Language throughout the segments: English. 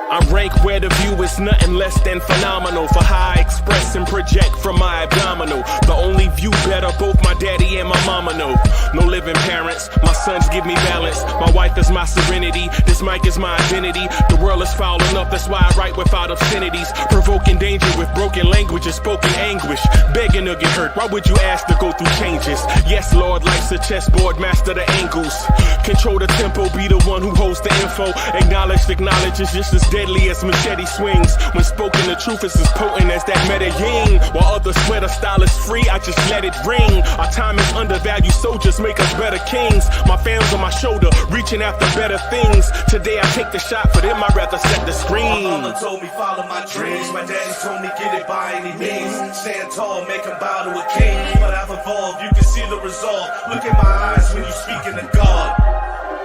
I rank where the view is nothing less than phenomenal. For how I express and project from my abdominal. The only view better, both my daddy and my mama know. No living parents, my sons give me balance. My wife is my serenity, this mic is my identity. The world is foul enough, that's why I write without obscenities. Provoking danger with broken language and spoken anguish. Begging to get hurt, why would you ask to go through changes? Yes, Lord, life's a chessboard, master the angles. Control the tempo, be the one who holds the info. Acknowledge is just as deadly as machete swings. When spoken, the truth is as potent as that Medellin. While others swear the style is free, I just let it ring. Our time is undervalued, soldiers make us better kings. My fans on my shoulder, reaching after better things. Today I take the shot, for them I'd rather set the screen. My mama told me follow my dreams. My daddy told me get it by any means. Stand tall, make him bow to a king. But I've evolved, you can see the resolve. Look in my eyes when you speaking to God.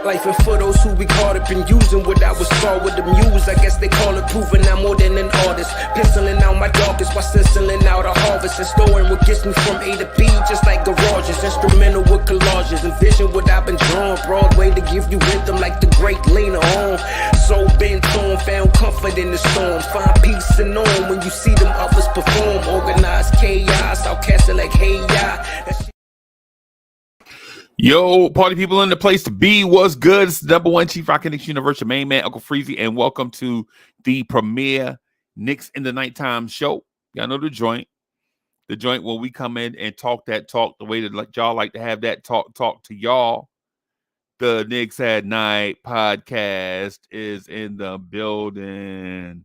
Life and for those who be caught up in using what I was taught with the muse. I guess they call it proving I'm more than an artist. Penciling out my darkest while stenciling out a harvest. And storing what gets me from A to B, just like garages. Instrumental with collages. Envision what I've been drawing. Broadway to give you rhythm like the great Lena Horne. So bent on, found comfort in the storm. Find peace and on when you see them others perform. Organized chaos, I'll cast it like hey ya. Yo, party people in the place to be. What's good? It's the #1 Chief Rock Knick Universe, your main man, Uncle Freezy, and welcome to the premiere Knicks in the Nighttime show. Y'all know the joint. The joint where we come in and talk that talk the way that y'all like to have that talk to y'all. The Knicks at Night podcast is in the building.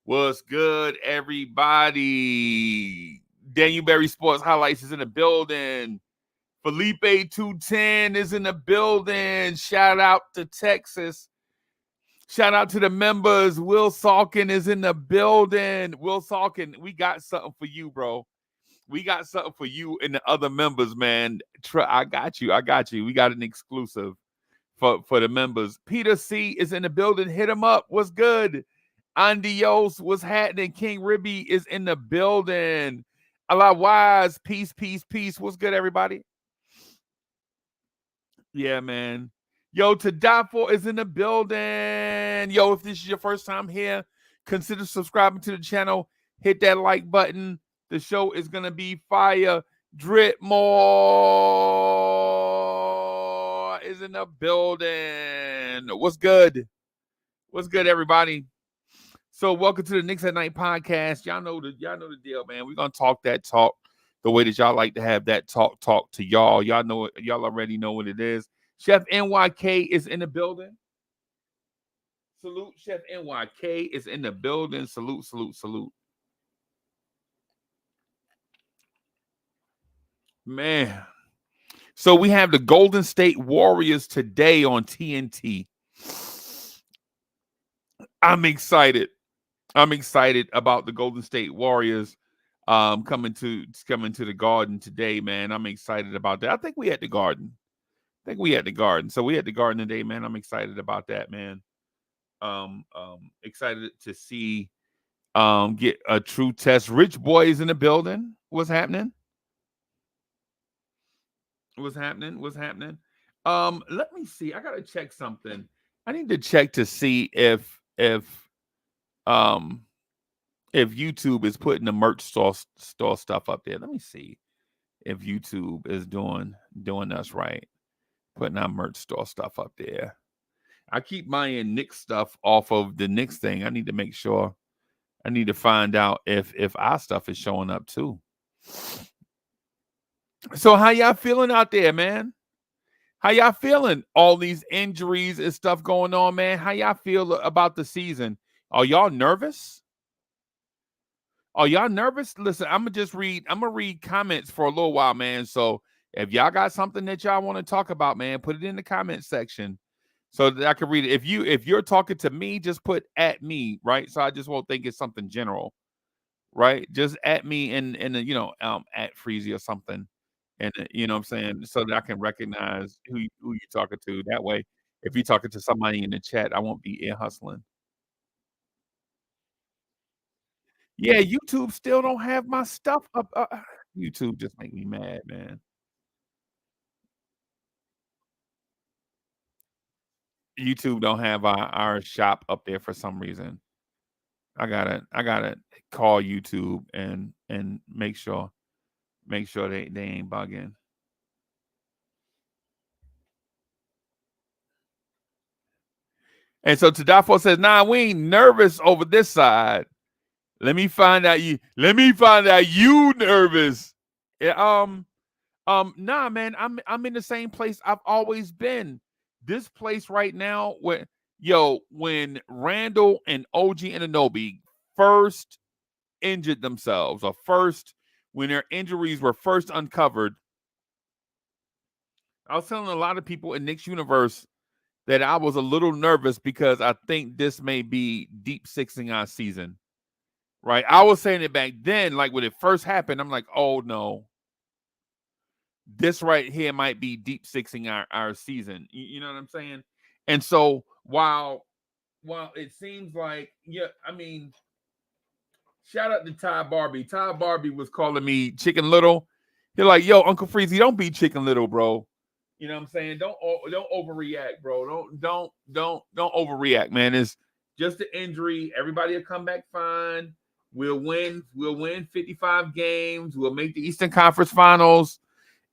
What's good, everybody? Daniel Berry Sports Highlights is in the building. Felipe 210 is in the building. Shout out to Texas. Shout out to the members. Will Salkin is in the building. Will Salkin, we got something for you, bro. We got something for you and the other members, man. I got you. We got an exclusive for the members. Peter C is in the building. Hit him up. What's good? Andios, what's happening? King Ribby is in the building. Allah Wise, peace. What's good, everybody? Yeah, man. Yo, To Die For is in the building. Yo, if this is your first time here, consider subscribing to the channel. Hit that like button. The show is going to be fire. Drip More is in the building. What's good? What's good, everybody? So welcome to the Knicks at Night podcast. Y'all know the deal, man. We're going to talk that talk the way that y'all like to have that talk to y'all. Y'all know it. Y'all already know what it is. Chef NYK is in the building. Salute. Chef NYK is in the building. Salute. Man. So we have the Golden State Warriors today on TNT. I'm excited about the Golden State Warriors coming to the Garden today, man. I'm excited about that. I think we at the Garden. So we at the Garden today, man. I'm excited about that, man. Excited to see get a true test. Rich Boy is in the building. What's happening? Let me see. I gotta check something. I need to check to see if YouTube is putting the merch store stuff up there. Let me see if YouTube is doing us right, putting our merch store stuff up there. I keep buying Knicks stuff off of the Knicks thing. I need to make sure. I need to find out if our stuff is showing up too. So how y'all feeling out there, man? How y'all feeling? All these injuries and stuff going on, man. How y'all feel about the season? Are y'all nervous? Listen, I'm gonna read comments for a little while, man. So if y'all got something that y'all want to talk about, man, put it in the comment section so that I can read it. If you're talking to me, just put at me, right? So I just won't think it's something general, right? Just at me and at Freezy or something. And you know what I'm saying, so that I can recognize who you're talking to. That way, if you're talking to somebody in the chat, I won't be ear hustling. Yeah, YouTube still don't have my stuff up. YouTube just make me mad, man. YouTube don't have our shop up there for some reason. I gotta call YouTube and make sure they ain't bugging. And so Tadafo says, nah, we ain't nervous over this side. Let me find out you nervous. Yeah, nah, man, I'm in the same place I've always been. This place right now, when Randall and OG Anunoby first injured themselves, or when their injuries were first uncovered, I was telling a lot of people in Knick's universe that I was a little nervous because I think this may be deep sixing our season. Right? I was saying it back then, like when it first happened, I'm like, oh no. This right here might be deep sixing our season. You know what I'm saying? And so while it seems like, I mean, shout out to Ty Barbie. Ty Barbie was calling me Chicken Little. He's like, yo, Uncle Freezy, don't be Chicken Little, bro. You know what I'm saying? Don't overreact, bro. Don't overreact, man. It's just an injury. Everybody will come back fine. We'll win 55 games. We'll make the Eastern Conference Finals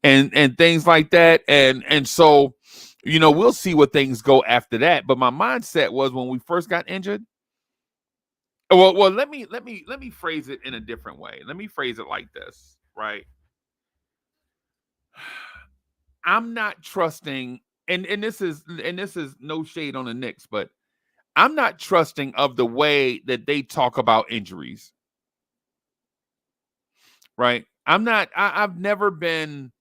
and things like that. And so, we'll see what things go after that. But my mindset was when we first got injured. Well, let me phrase it in a different way. Let me phrase it like this, right? I'm not trusting, and this is no shade on the Knicks, but I'm not trusting of the way that they talk about injuries. Right? I've never been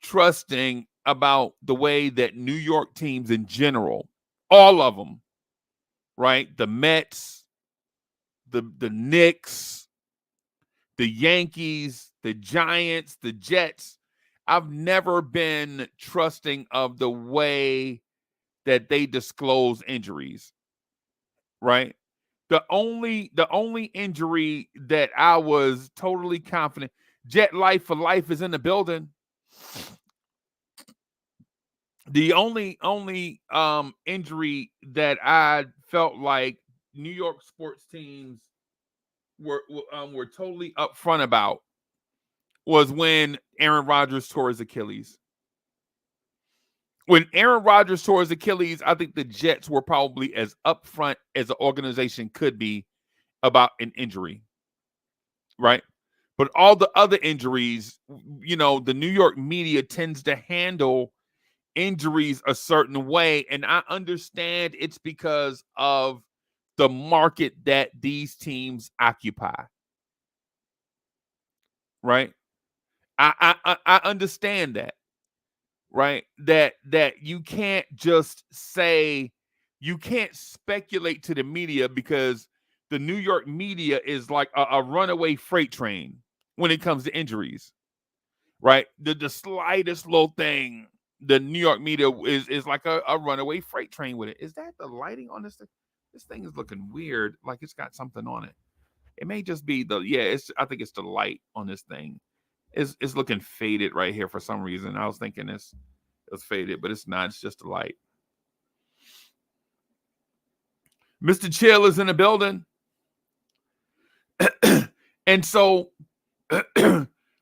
trusting about the way that New York teams in general, all of them, right? The Mets, the Knicks, the Yankees, the Giants, the Jets. I've never been trusting of the way that they disclose injuries, right? The only injury that I was totally confident, Jet Life for Life is in the building. The only injury that I felt like New York sports teams were totally upfront about was when Aaron Rodgers tore his Achilles. When Aaron Rodgers tore his Achilles, I think the Jets were probably as upfront as an organization could be about an injury, right? But all the other injuries, the New York media tends to handle injuries a certain way, and I understand it's because of the market that these teams occupy, right? I understand that, right? That you can't just say, you can't speculate to the media because the New York media is like a runaway freight train when it comes to injuries, right? The slightest little thing, the New York media is like a runaway freight train with it. Is that the lighting on this thing? This thing is looking weird, like it's got something on it. It may just be I think it's the light on this thing. It's looking faded right here for some reason. I was thinking it's faded, but it's not. It's just the light. Mr. Chill is in the building. And so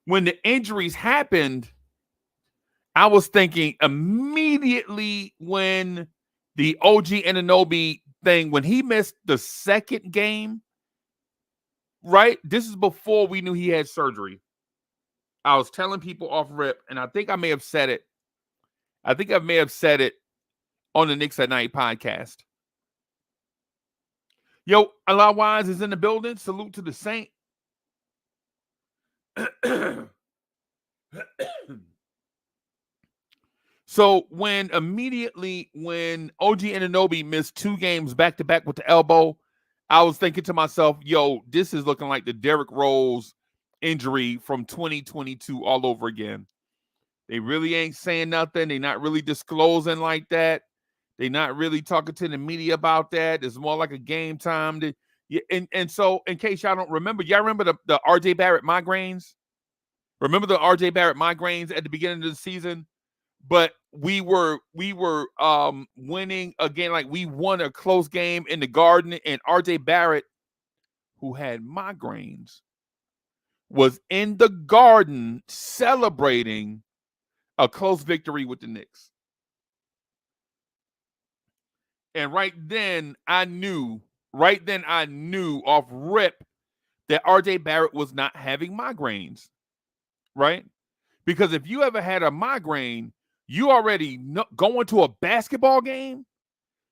when the injuries happened, I was thinking immediately when the OG Anunoby thing, when he missed the second game, right? This is before we knew he had surgery. I was telling people off rip, and I think I may have said it. I think I may have said it on the Knicks at Night podcast. Yo, Allah Wise is in the building. Salute to the Saint. So when OG Anunoby missed 2 games back to back with the elbow, I was thinking to myself, yo, this is looking like the Derrick Rose injury from 2022 all over again. They really ain't saying nothing. They're not really disclosing like that. They're not really talking to the media about that. It's more like a game time. And so, in case y'all don't remember, y'all remember the RJ Barrett migraines? Remember the RJ Barrett migraines at the beginning of the season but we were winning again. Like we won a close game in the Garden, and RJ Barrett, who had migraines, was in the Garden celebrating a close victory with the Knicks. And right then I knew off rip that RJ Barrett was not having migraines, right? Because if you ever had a migraine, you already know, going to a basketball game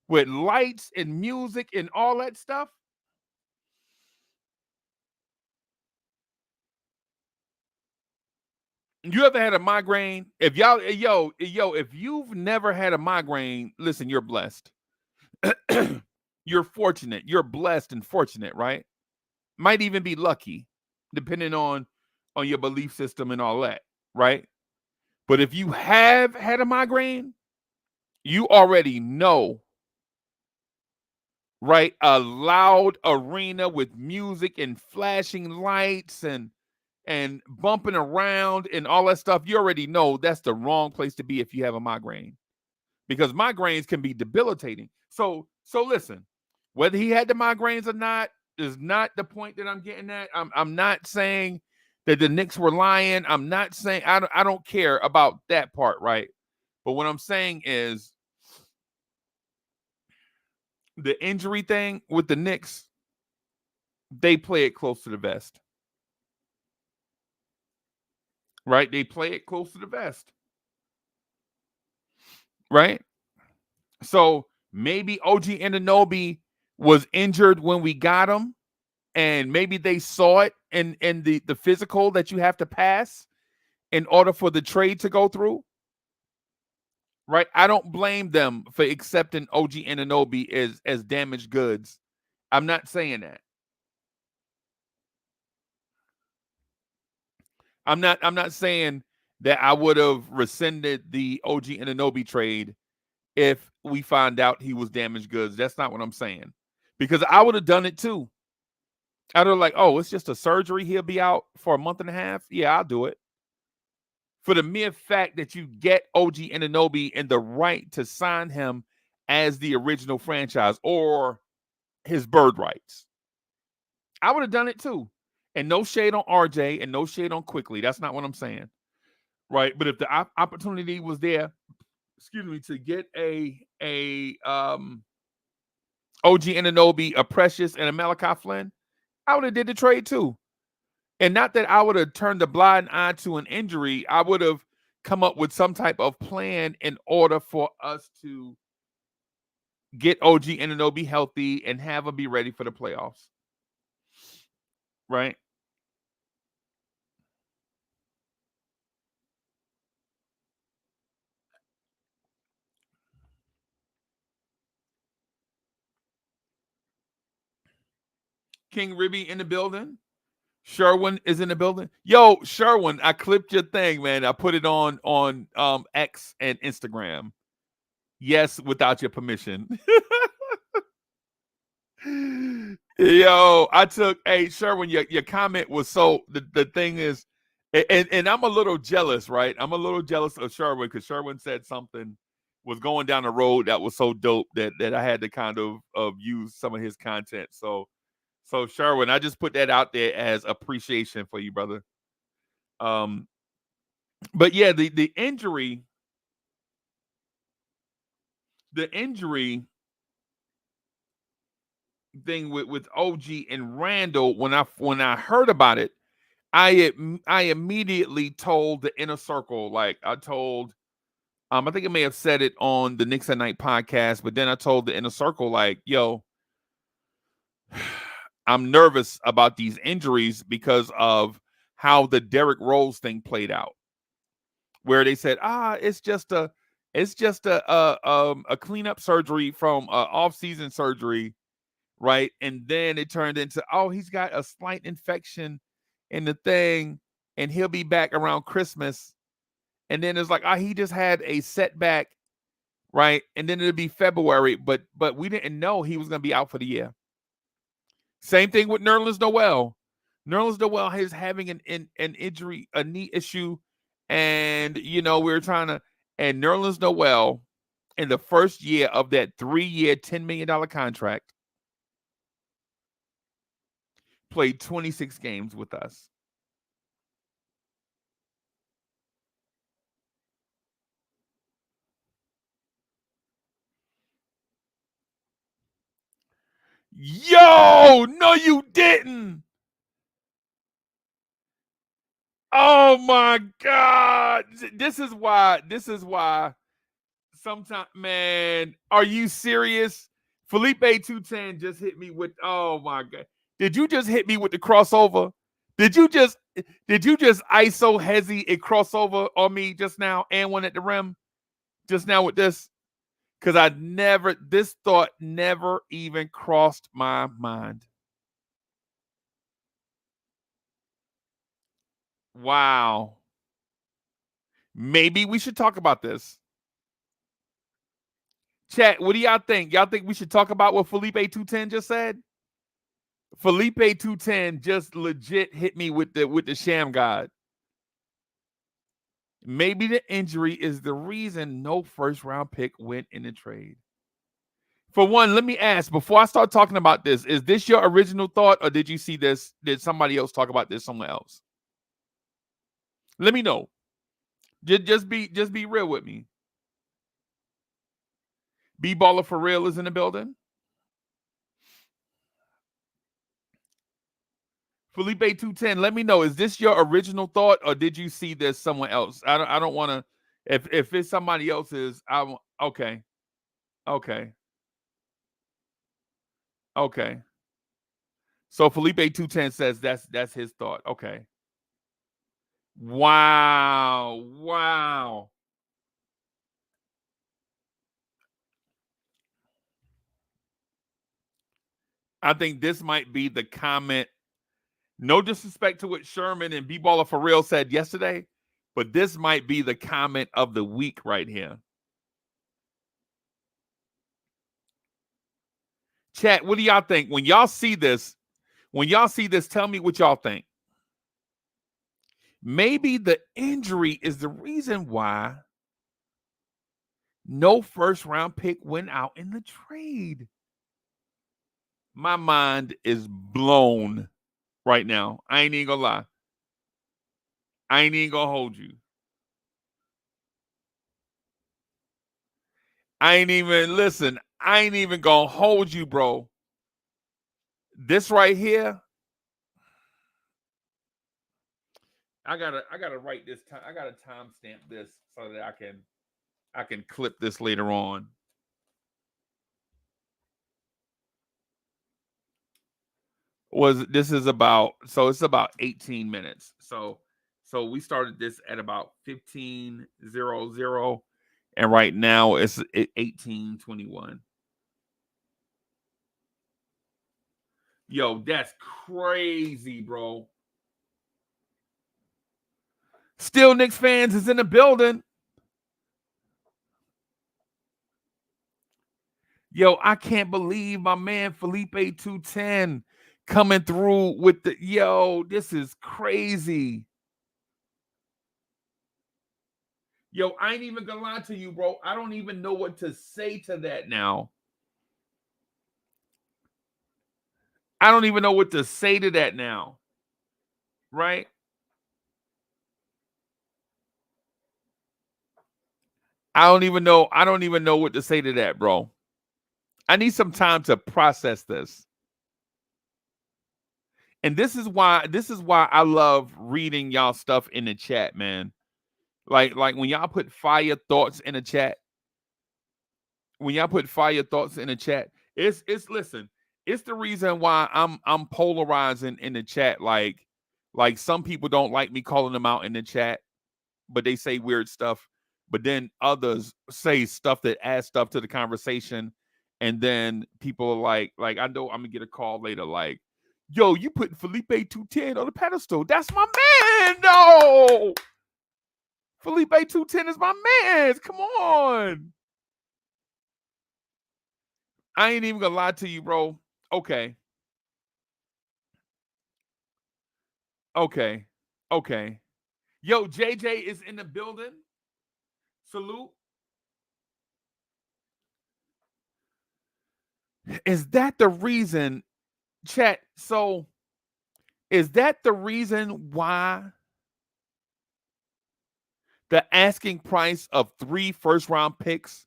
with lights and music and all that stuff. You ever had a migraine? If y'all, if you've never had a migraine, listen, you're blessed. You're fortunate. You're blessed and fortunate, right? Might even be lucky, depending on your belief system and all that, right? But if you have had a migraine, you already know, right? A loud arena with music and flashing lights and bumping around and all that stuff. You already know that's the wrong place to be if you have a migraine, because migraines can be debilitating. So listen, whether he had the migraines or not is not the point that I'm getting at. I'm not saying that the Knicks were lying. I'm not saying I don't care about that part, right? But what I'm saying is the injury thing with the Knicks, they play it close to the vest. Right? They play it close to the vest. Right? So maybe OG Anunoby was injured when we got him, and maybe they saw it in the physical that you have to pass in order for the trade to go through. Right? I don't blame them for accepting OG Anunoby as damaged goods. I'm not saying that. I'm not saying that I would have rescinded the OG Anunoby trade if we find out he was damaged goods. That's not what I'm saying. Because I would have done it too. I'd have like, oh, it's just a surgery. He'll be out for a month and a half. Yeah, I'll do it. For the mere fact that you get OG Anunoby and the right to sign him as the original franchise or his bird rights, I would have done it too. And no shade on RJ and no shade on Quickly. That's not what I'm saying. Right. But if the opportunity was there, to get a OG Anunoby, a Precious, and a Malachi Flynn, I would have did the trade too. And not that I would have turned a blind eye to an injury. I would have come up with some type of plan in order for us to get OG Anunoby healthy and have him be ready for the playoffs. Right? King Ribby in the building. Sherwin is in the building. Yo, Sherwin, I clipped your thing, man. I put it on X and Instagram. Yes, without your permission. Yo, I took Sherwin, your comment was so the thing is, and I'm a little jealous, right? I'm a little jealous of Sherwin because Sherwin said something was going down the road that was so dope that I had to kind of use some of his content. So Sherwin, I just put that out there as appreciation for you, brother. But yeah, the injury thing with OG and Randall, when I heard about it, I immediately told the inner circle. Like I told, I think I may have said it on the Knicks at Night podcast, but then I told the inner circle, like, yo, I'm nervous about these injuries because of how the Derrick Rose thing played out, where they said, it's just a cleanup surgery from off-season surgery, right? And then it turned into, he's got a slight infection in the thing, and he'll be back around Christmas. And then it's like, he just had a setback, right? And then it'll be February, but we didn't know he was going to be out for the year. Same thing with Nerlens Noel. Nerlens Noel is having an injury, a knee issue, and we were trying to. And Nerlens Noel, in the first year of that 3-year, $10 million contract, played 26 games with us. Yo, no, you didn't. Oh my God. This is why sometimes, man, are you serious? Felipe 210 just hit me with, oh my God. Did you just hit me with the crossover? Did you just ISO hezzy a crossover on me just now and one at the rim just now with this? Because this thought never even crossed my mind. Wow. Maybe we should talk about this. Chat, what do y'all think? Y'all think we should talk about what Felipe 210 just said? Felipe 210 just legit hit me with the sham god. Maybe the injury is the reason no first round pick went in the trade. For one, let me ask before I start talking about this, is this your original thought or did you see this? Did somebody else talk about this somewhere else? Let me know. Just be real with me. B-Baller for real is in the building. Felipe 210, let me know. Is this your original thought or did you see this somewhere else? I don't want to. If it's somebody else's, okay. Okay. Okay. So Felipe 210 says that's his thought. Okay. Wow. Wow. I think this might be the comment. No disrespect to what Sherman and B-Baller for real said yesterday, but this might be the comment of the week right here. Chat, what do y'all think? When y'all see this, tell me what y'all think. Maybe the injury is the reason why no first round pick went out in the trade. My mind is blown right now. I ain't even gonna lie. I ain't even gonna hold you. I ain't even gonna hold you, bro. This right here, I gotta write this time. I gotta timestamp this so that I can clip this later on. It's about 18 minutes. So we started this at about 15:00, and right now it's 18:21. Yo, that's crazy, bro. Still Knicks fans is in the building. Yo, I can't believe my man Felipe 210 coming through with this is crazy. Yo, I ain't even gonna lie to you, bro. I don't even know what to say to that now. I don't even know what to say to that now. Right? I don't even know what to say to that, bro. I need some time to process this. And this is why I love reading y'all stuff in the chat, man. Like when y'all put fire thoughts in the chat. It's the reason why I'm polarizing in the chat. Like some people don't like me calling them out in the chat, but they say weird stuff. But then others say stuff that adds stuff to the conversation. And then people are like, I know I'm gonna get a call later, like, yo, you putting Felipe 210 on the pedestal. That's my man. No. Felipe 210 is my man. Come on. I ain't even gonna lie to you, bro. Okay. Yo, JJ is in the building. Salute. Is that the reason, chat? So, is that the reason why the asking price of 3 first-round picks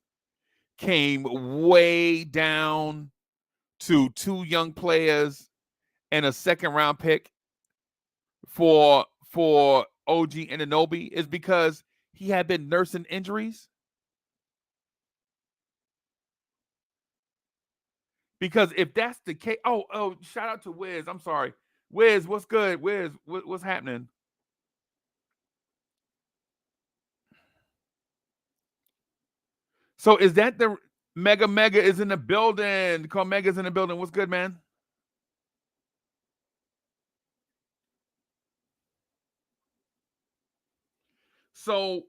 came way down to 2 young players and a second-round pick for OG Anunoby? Is because he had been nursing injuries? Because if that's the case, shout out to Wiz. I'm sorry, Wiz. What's good, Wiz? What's happening? So is that the Mega is in the building? Call Mega's in the building. What's good, man? So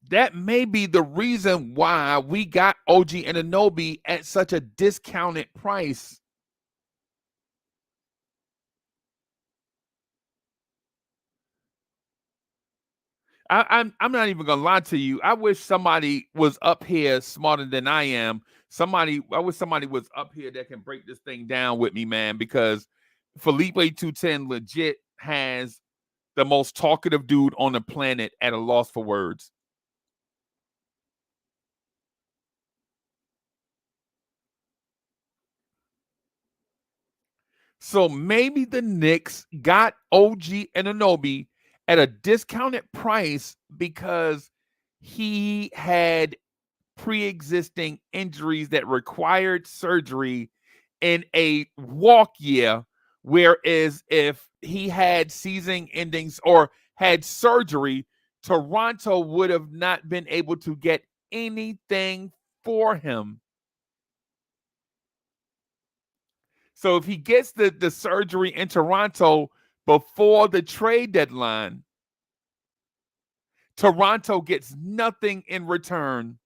that may be the reason why we got OG Anunoby at such a discounted price. I'm not even gonna lie to you. I wish somebody was up here smarter than I am. I wish somebody was up here that can break this thing down with me, man, because Felipe 210 legit has the most talkative dude on the planet at a loss for words. So maybe the Knicks got OG Anunoby at a discounted price because he had pre-existing injuries that required surgery in a walk year, whereas if he had season endings or had surgery, Toronto would have not been able to get anything for him. So if he gets the surgery in Toronto before the trade deadline, Toronto gets nothing in return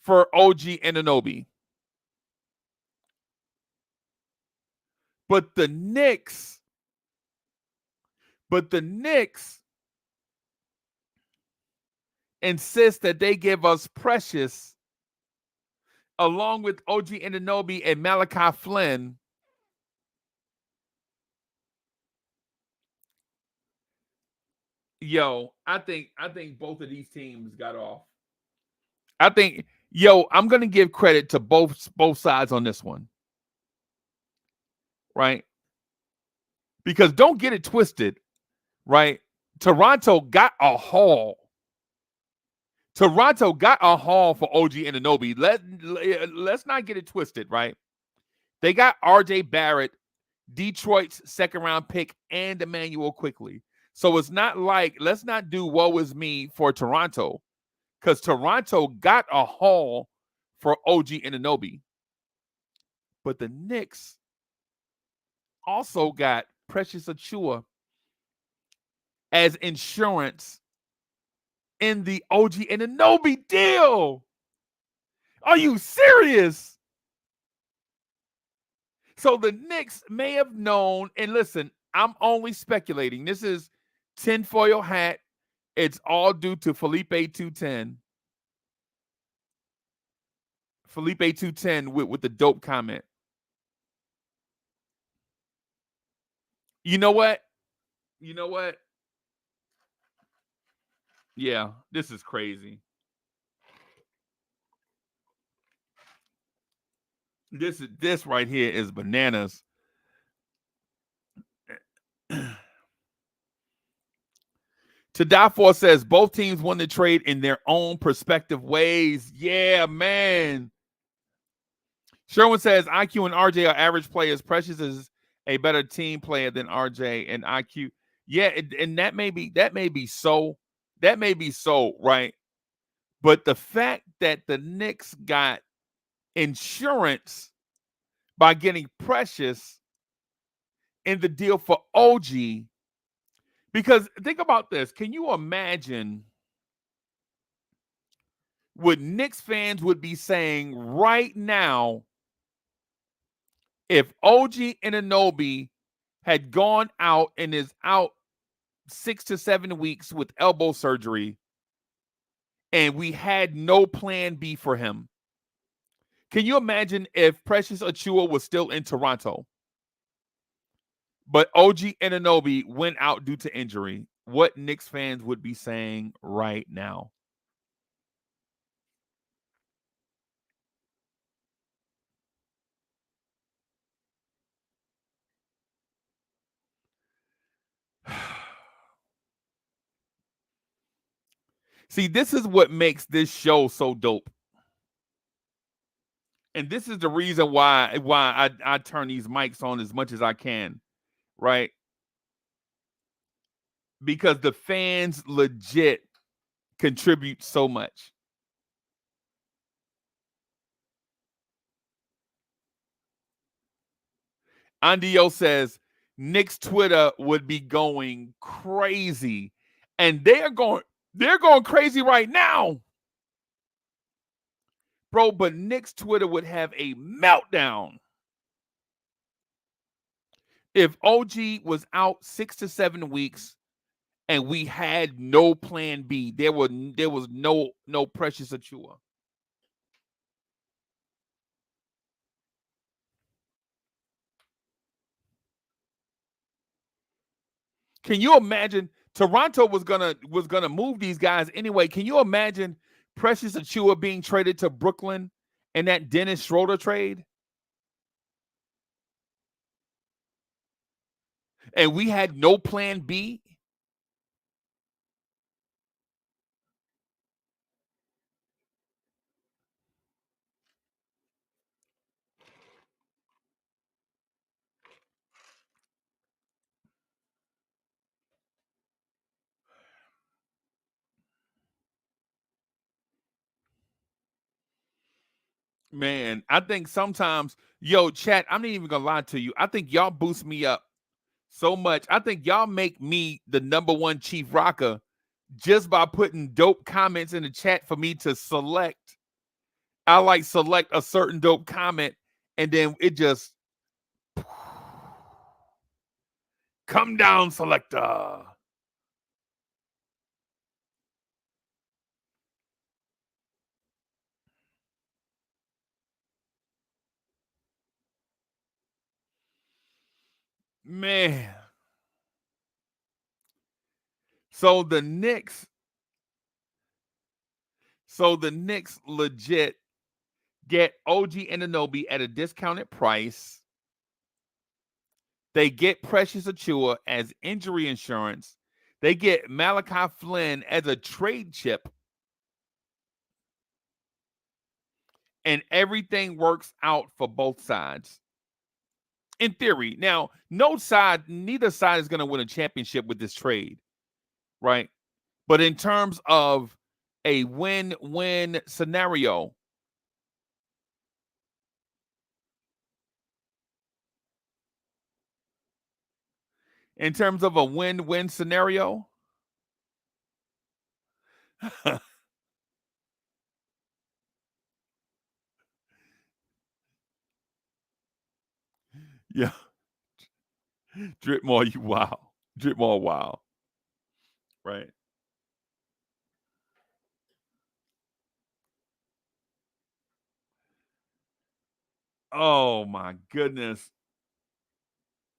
for OG Anunoby. But the Knicks insist that they give us Precious along with OG Anunoby and Malachi Flynn. Yo, I think both of these teams got off. I'm gonna give credit to both sides on this one. Right? Because don't get it twisted, right? Toronto got a haul. Toronto got a haul for OG Anunoby. Let's not get it twisted, right? They got RJ Barrett, Detroit's second round pick, and Emmanuel Quickly. So it's not like, let's not do woe is me for Toronto, because Toronto got a haul for OG Anunoby. But the Knicks also got Precious Achiuwa as insurance in the OG Anunoby deal. Are you serious? So the Knicks may have known, and listen, I'm only speculating. This is tinfoil hat. It's all due to Felipe 210. Felipe 210 with the dope comment. You know what? Yeah, this is crazy. This right here is bananas. To Die For says both teams won the trade in their own prospective ways. Yeah, man. Sherwin says IQ and RJ are average players. Precious is a better team player than RJ and IQ. Yeah, and that may be so. That may be so, right? But the fact that the Knicks got insurance by getting Precious in the deal for OG, because think about this. Can you imagine what Knicks fans would be saying right now if OG Anunoby had gone out and is out 6 to 7 weeks with elbow surgery, and we had no plan B for him. Can you imagine if Precious Achiuwa was still in Toronto, but OG Anunoby went out due to injury? What Knicks fans would be saying right now? See, this is what makes this show so dope. And this is the reason why I turn these mics on as much as I can, right? Because the fans legit contribute so much. Andio says Knicks Twitter would be going crazy, and they're going crazy right now, bro. But Knicks Twitter would have a meltdown if OG was out 6 to 7 weeks and we had no plan B. There was no Precious Achiuwa. Can you imagine? Toronto was gonna move these guys anyway. Can you imagine Precious Achiuwa being traded to Brooklyn in that Dennis Schroeder trade? And we had no plan B? Man, I think sometimes, yo, chat, I'm not even gonna lie to you. I think y'all boost me up so much. I think y'all make me the #1 chief rocker just by putting dope comments in the chat for me to select. I like select a certain dope comment, and then it just come down, selector. Man. So the Knicks legit get OG Anunoby at a discounted price. They get Precious Achiuwa as injury insurance. They get Malachi Flynn as a trade chip. And everything works out for both sides. In theory. Now, neither side is going to win a championship with this trade, right? But in terms of a win-win scenario, yeah. Drip more, you wow. Drip more, wow. Right. Oh my goodness.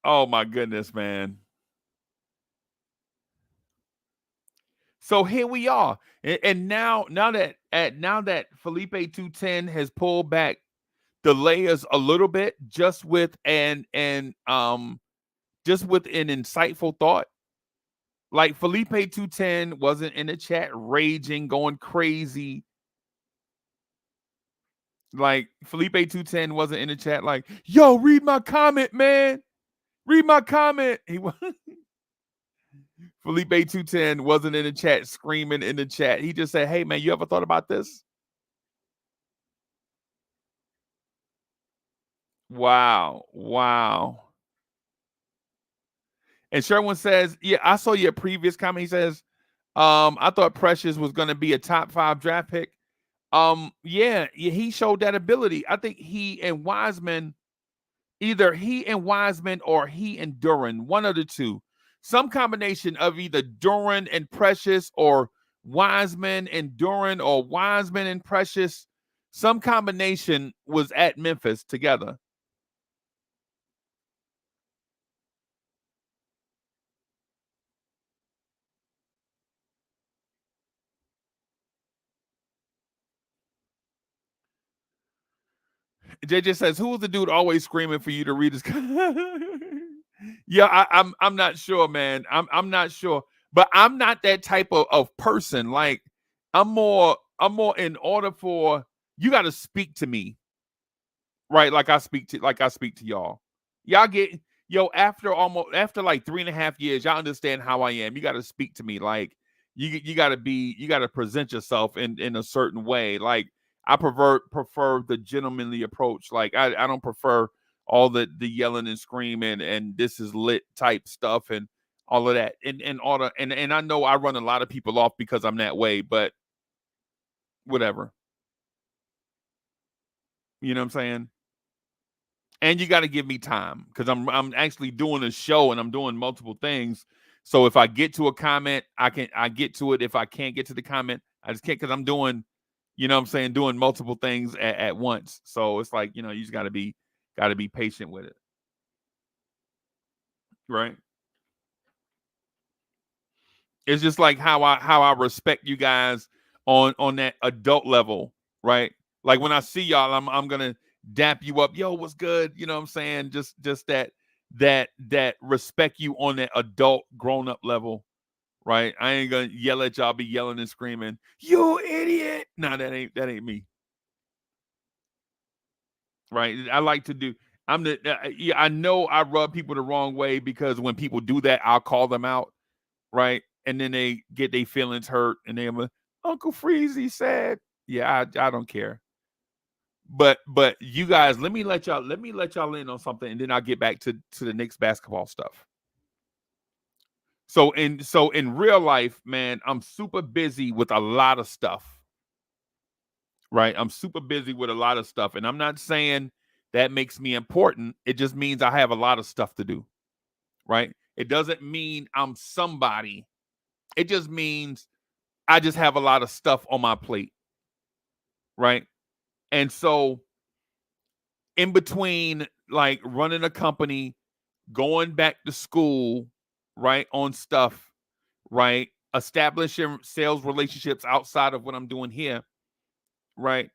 Oh my goodness, man. So here we are. And now that Felipe 210 has pulled back the layers a little bit just with an insightful thought. Like Felipe 210 wasn't in the chat raging, going crazy. Like Felipe 210 wasn't in the chat like, yo, read my comment, man. Read my comment. Felipe 210 wasn't in the chat screaming in the chat. He just said, hey, man, you ever thought about this? Wow. And Sherwin says, yeah, I saw your previous comment. He says, I thought Precious was going to be a top 5 draft pick. Yeah, he showed that ability. I think he and Wiseman, either he and Wiseman or he and Duran, one of the two, some combination of either Duran and Precious or Wiseman and Duran or Wiseman and Precious. Some combination was at Memphis together. JJ says, "Who was the dude always screaming for you to read his?" Yeah, I'm not sure, man. I'm not sure, but I'm not that type of person. Like I'm more in order for you got to speak to me, right? Like I speak to y'all. Y'all get after like 3.5 years, y'all understand how I am. You got to speak to me like you got to present yourself in a certain way. Like I prefer the gentlemanly approach. Like I don't prefer all the yelling and screaming and this is lit type stuff and all of that. And I know I run a lot of people off because I'm that way, but whatever. You know what I'm saying? And you got to give me time because I'm actually doing a show and I'm doing multiple things. So if I get to a comment, I get to it. If I can't get to the comment, I just can't because I'm doing, you know what I'm saying, doing multiple things at once. So it's like, you just gotta be patient with it. Right. It's just like how I respect you guys on that adult level, right? Like when I see y'all, I'm gonna dap you up. Yo, what's good? You know what I'm saying? Just that respect you on that adult grown up level, right? I ain't gonna yell at y'all, be yelling and screaming, you idiot. No, that ain't me. Right. I like to do yeah, I know I rub people the wrong way because when people do that, I'll call them out, right? And then they get their feelings hurt, and they're like, Uncle Freezy said, "Yeah, I don't care." But you guys, let me let y'all in on something, and then I'll get back to the Knicks basketball stuff. So in real life, man, I'm super busy with a lot of stuff, right? I'm super busy with a lot of stuff, and I'm not saying that makes me important. It just means I have a lot of stuff to do, right? It doesn't mean I'm somebody. It just means I just have a lot of stuff on my plate, right? And so in between like running a company, going back to school, right, on stuff, right, establishing sales relationships outside of what I'm doing here, right?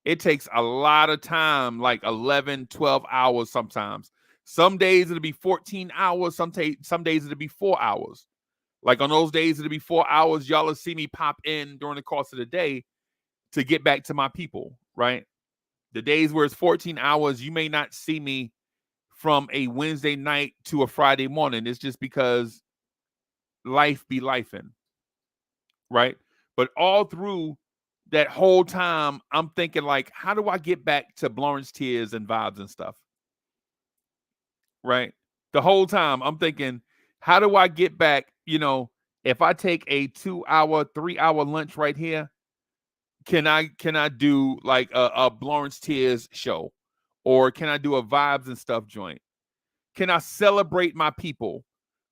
It takes a lot of time, like 11, 12 hours sometimes. Some days it'll be 14 hours, some days it'll be 4 hours. Like on those days it'll be 4 hours, y'all will see me pop in during the course of the day to get back to my people, right? The days where it's 14 hours, you may not see me from a Wednesday night to a Friday morning. It's just because life be lifing, right? But all through that whole time, I'm thinking like, how do I get back to Lawrence Tears and vibes and stuff, right? The whole time I'm thinking, how do I get back? If I take a 2 hour, 3 hour lunch right here, can I do like a Lawrence Tears show, or can I do a vibes and stuff joint? Can I celebrate my people?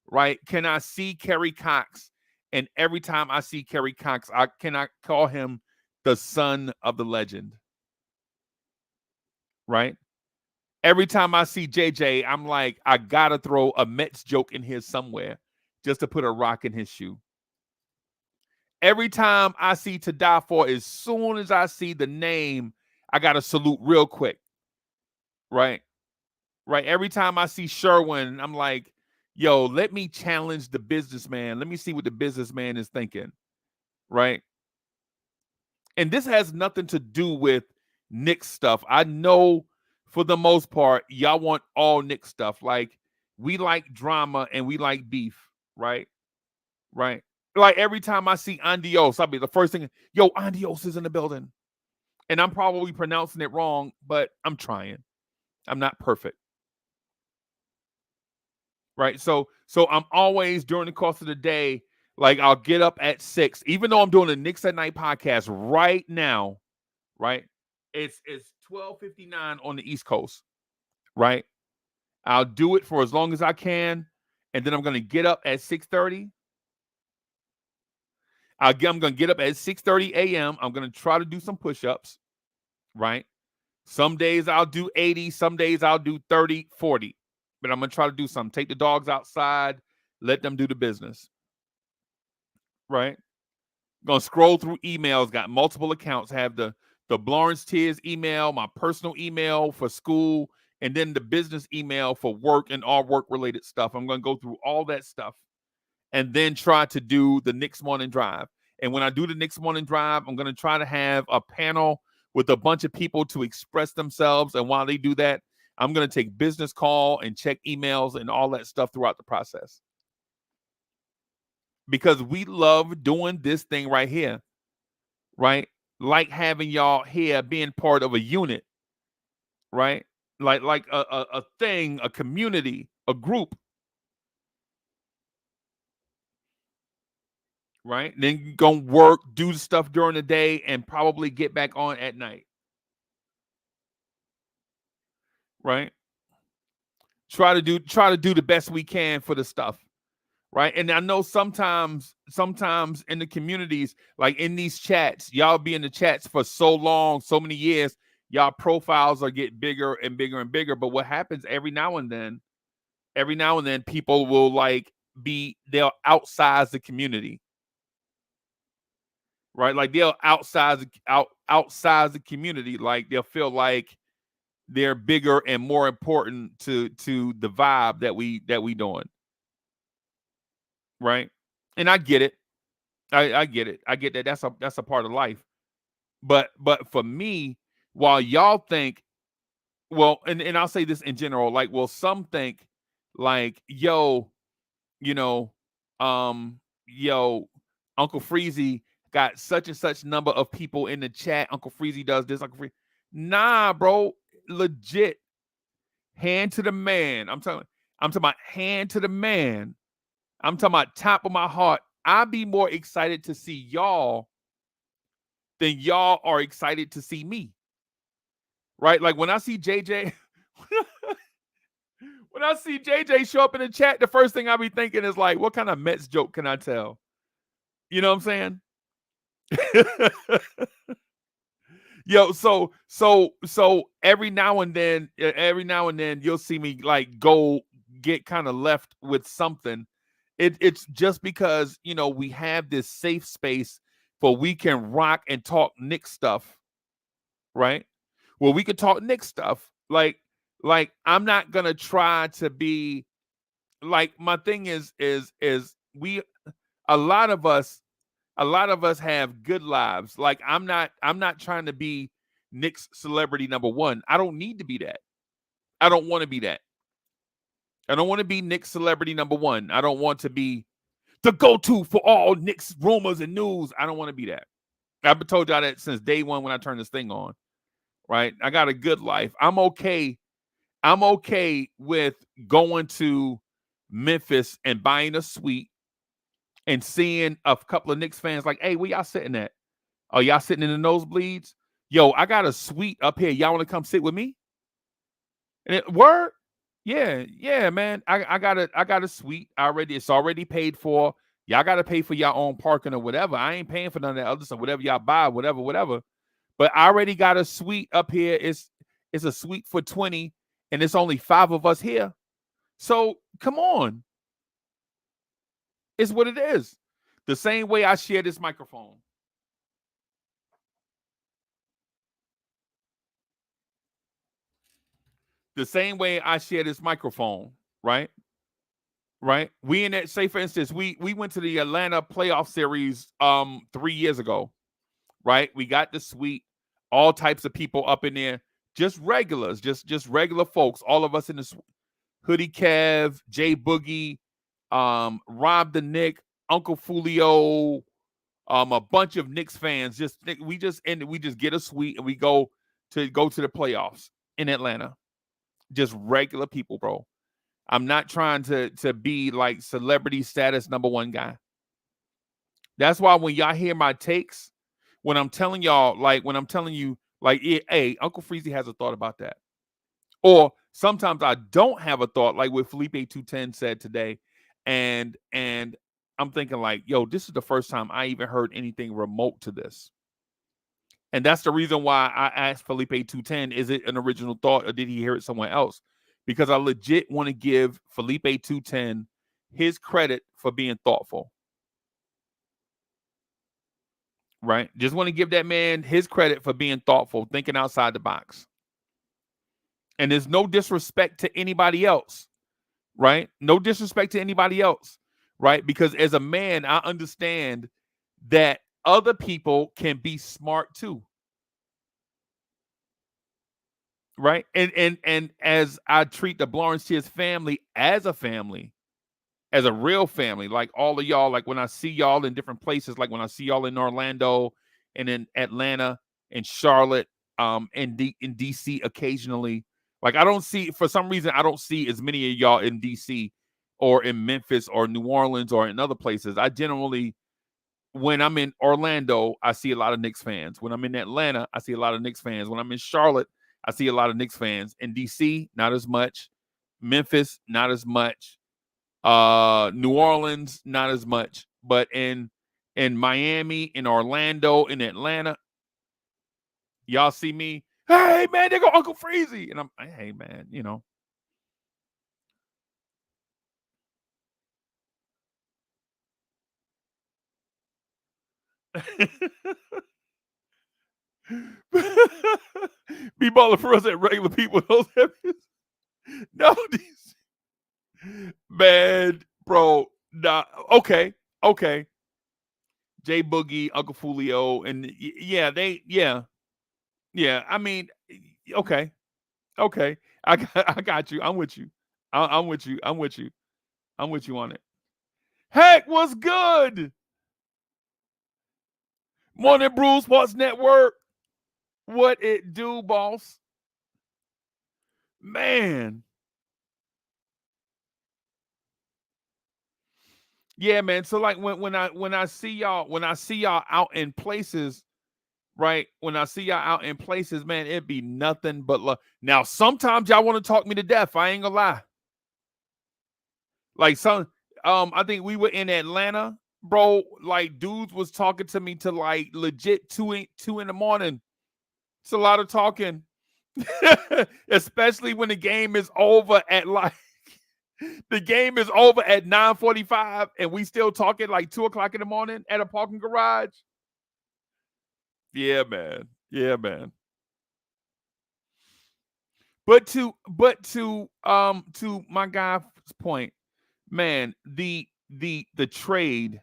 Right? Can I see Kerry Cox? And every time I see Kerry Cox, I call him the son of the legend. Right? Every time I see JJ, I'm like, I gotta throw a Mets joke in here somewhere just to put a rock in his shoe. Every time I see To Die For, as soon as I see the name, I gotta salute real quick. Right? Right. Every time I see Sherwin, I'm like, yo, let me challenge the businessman. Let me see what the businessman is thinking. Right. And this has nothing to do with Knick stuff. I know for the most part, y'all want all Knick stuff. Like we like drama and we like beef. Right. Right. Like every time I see Andios, I'll be the first thing, yo, Andios is in the building. And I'm probably pronouncing it wrong, but I'm trying. I'm not perfect. Right. So I'm always during the course of the day, like I'll get up at 6, even though I'm doing the Knicks at Night podcast right now, right? It's 12:59 on the East Coast, right? I'll do it for as long as I can. and then I'm going to get up at 6:30. I'm going to get up at 6:30 a.m. I'm going to try to do some push-ups, right? Some days I'll do 80, some days I'll do 30, 40. But I'm going to try to do something. Take the dogs outside, let them do the business, right? Going to scroll through emails, got multiple accounts, have the Blawrence Tears email, my personal email for school, and then the business email for work and all work-related stuff. I'm going to go through all that stuff and then try to do the Knicks morning drive. And when I do the Knicks morning drive, I'm going to try to have a panel with a bunch of people to express themselves. And while they do that, I'm going to take business call and check emails and all that stuff throughout the process. Because we love doing this thing right here, right? Like having y'all here, being part of a unit, right? Like a thing, a community, a group. Right? Then go work, do stuff during the day, and probably get back on at night. Right? Try to do the best we can for the stuff. Right? And I know sometimes in the communities, like in these chats, y'all be in the chats for so long, so many years, y'all profiles are getting bigger and bigger and bigger. But what happens every now and then, people will they'll outsize the community. Right, like they'll outsize the community. Like they'll feel like they're bigger and more important to the vibe that we doing. Right, and I get it. I get it. I get that. That's a part of life. But for me, while y'all think, well, and I'll say this in general, like, well, some think like, yo, Uncle Freezy got such and such number of people in the chat. Uncle Freezy does this. Nah, bro. Legit. Hand to the man. I'm talking about hand to the man. I'm talking about top of my heart. I'd be more excited to see y'all than y'all are excited to see me. Right? Like when I see JJ, when I see JJ show up in the chat, the first thing I be thinking is like, what kind of Mets joke can I tell? You know what I'm saying? Yo, so every now and then you'll see me like go get kind of left with something. It's just because we have this safe space where we can rock and talk Knicks stuff, right? Well, we could talk Knicks stuff. Like I'm not gonna try to be like, my thing is we, a lot of us have good lives. Like I'm not trying to be Knicks celebrity number one. I don't need to be that. I don't want to be that. I don't want to be Knicks celebrity number one. I don't want to be the go-to for all Knicks rumors and news. I don't want to be that. I've told y'all that since day one when I turned this thing on. Right? I got a good life. I'm okay with going to Memphis and buying a suite and seeing a couple of Knicks fans like, hey, where y'all sitting at? Oh, y'all sitting in the nosebleeds? Yo, I got a suite up here. Y'all want to come sit with me? And word? Yeah, man. I got a suite already. It's already paid for. Y'all got to pay for your own parking or whatever. I ain't paying for none of that other stuff. Whatever y'all buy, whatever. But I already got a suite up here. It's a suite for 20, and it's only 5 of us here. So come on. It's what it is. The same way I share this microphone. The same way I share this microphone, right? Right? We in that, say for instance, we went to the Atlanta playoff series 3 years ago, right? We got the suite, all types of people up in there, just regulars, just regular folks, all of us in the suite. Hoodie Kev, Jay Boogie, Rob the Knick, Uncle Fulio, a bunch of Knicks fans. We just get a suite and we go to the playoffs in Atlanta. Just regular people, bro. I'm not trying to be like celebrity status number one guy. That's why when y'all hear my takes, when I'm telling y'all, like when I'm telling you, like, hey, Uncle Freezy has a thought about that. Or sometimes I don't have a thought, like what Felipe 210 said today. And I'm thinking like, yo, this is the first time I even heard anything remote to this. And that's the reason why I asked Felipe 210, is it an original thought or did he hear it somewhere else? Because I legit want to give Felipe 210 his credit for being thoughtful. Right? Just want to give that man his credit for being thoughtful, thinking outside the box. And there's no disrespect to anybody else, right? No disrespect to anybody else, right? Because as a man, I understand that other people can be smart too. Right. And as I treat the Lawrence Tears family as a family, as a real family, like all of y'all, like when I see y'all in different places, like when I see y'all in Orlando and in Atlanta and Charlotte, in DC occasionally. Like I don't see, for some reason, I don't see as many of y'all in DC or in Memphis or New Orleans or in other places. I generally, when I'm in Orlando, I see a lot of Knicks fans. When I'm in Atlanta, I see a lot of Knicks fans. When I'm in Charlotte, I see a lot of Knicks fans. In DC, not as much. Memphis, not as much. New Orleans, not as much. But in Miami, in Orlando, in Atlanta, y'all see me. Hey man, there go Uncle Freezy. And I'm, hey man, you know. Be baller for us at regular people. Those no, these man, bro. Nah, okay. Jay Boogie, Uncle Fulio, and yeah. I mean, okay. I got you. I'm with you. I'm with you. I'm with you. I'm with you on it. Heck, what's good? Morning Brew Sports Network. What it do, boss? Man. Yeah, man. So like when I see y'all out in places, right? When I see y'all out in places, man, it'd be nothing but love. Now, sometimes y'all want to talk me to death. I ain't gonna lie. Like I think we were in Atlanta, bro. Like dudes was talking to me to like legit two in the morning. It's a lot of talking. Especially when the game is over at like the game is over at 9:45 and we still talking like 2:00 in the morning at a parking garage. Yeah, man. Yeah, man. But to my guy's point, man, the trade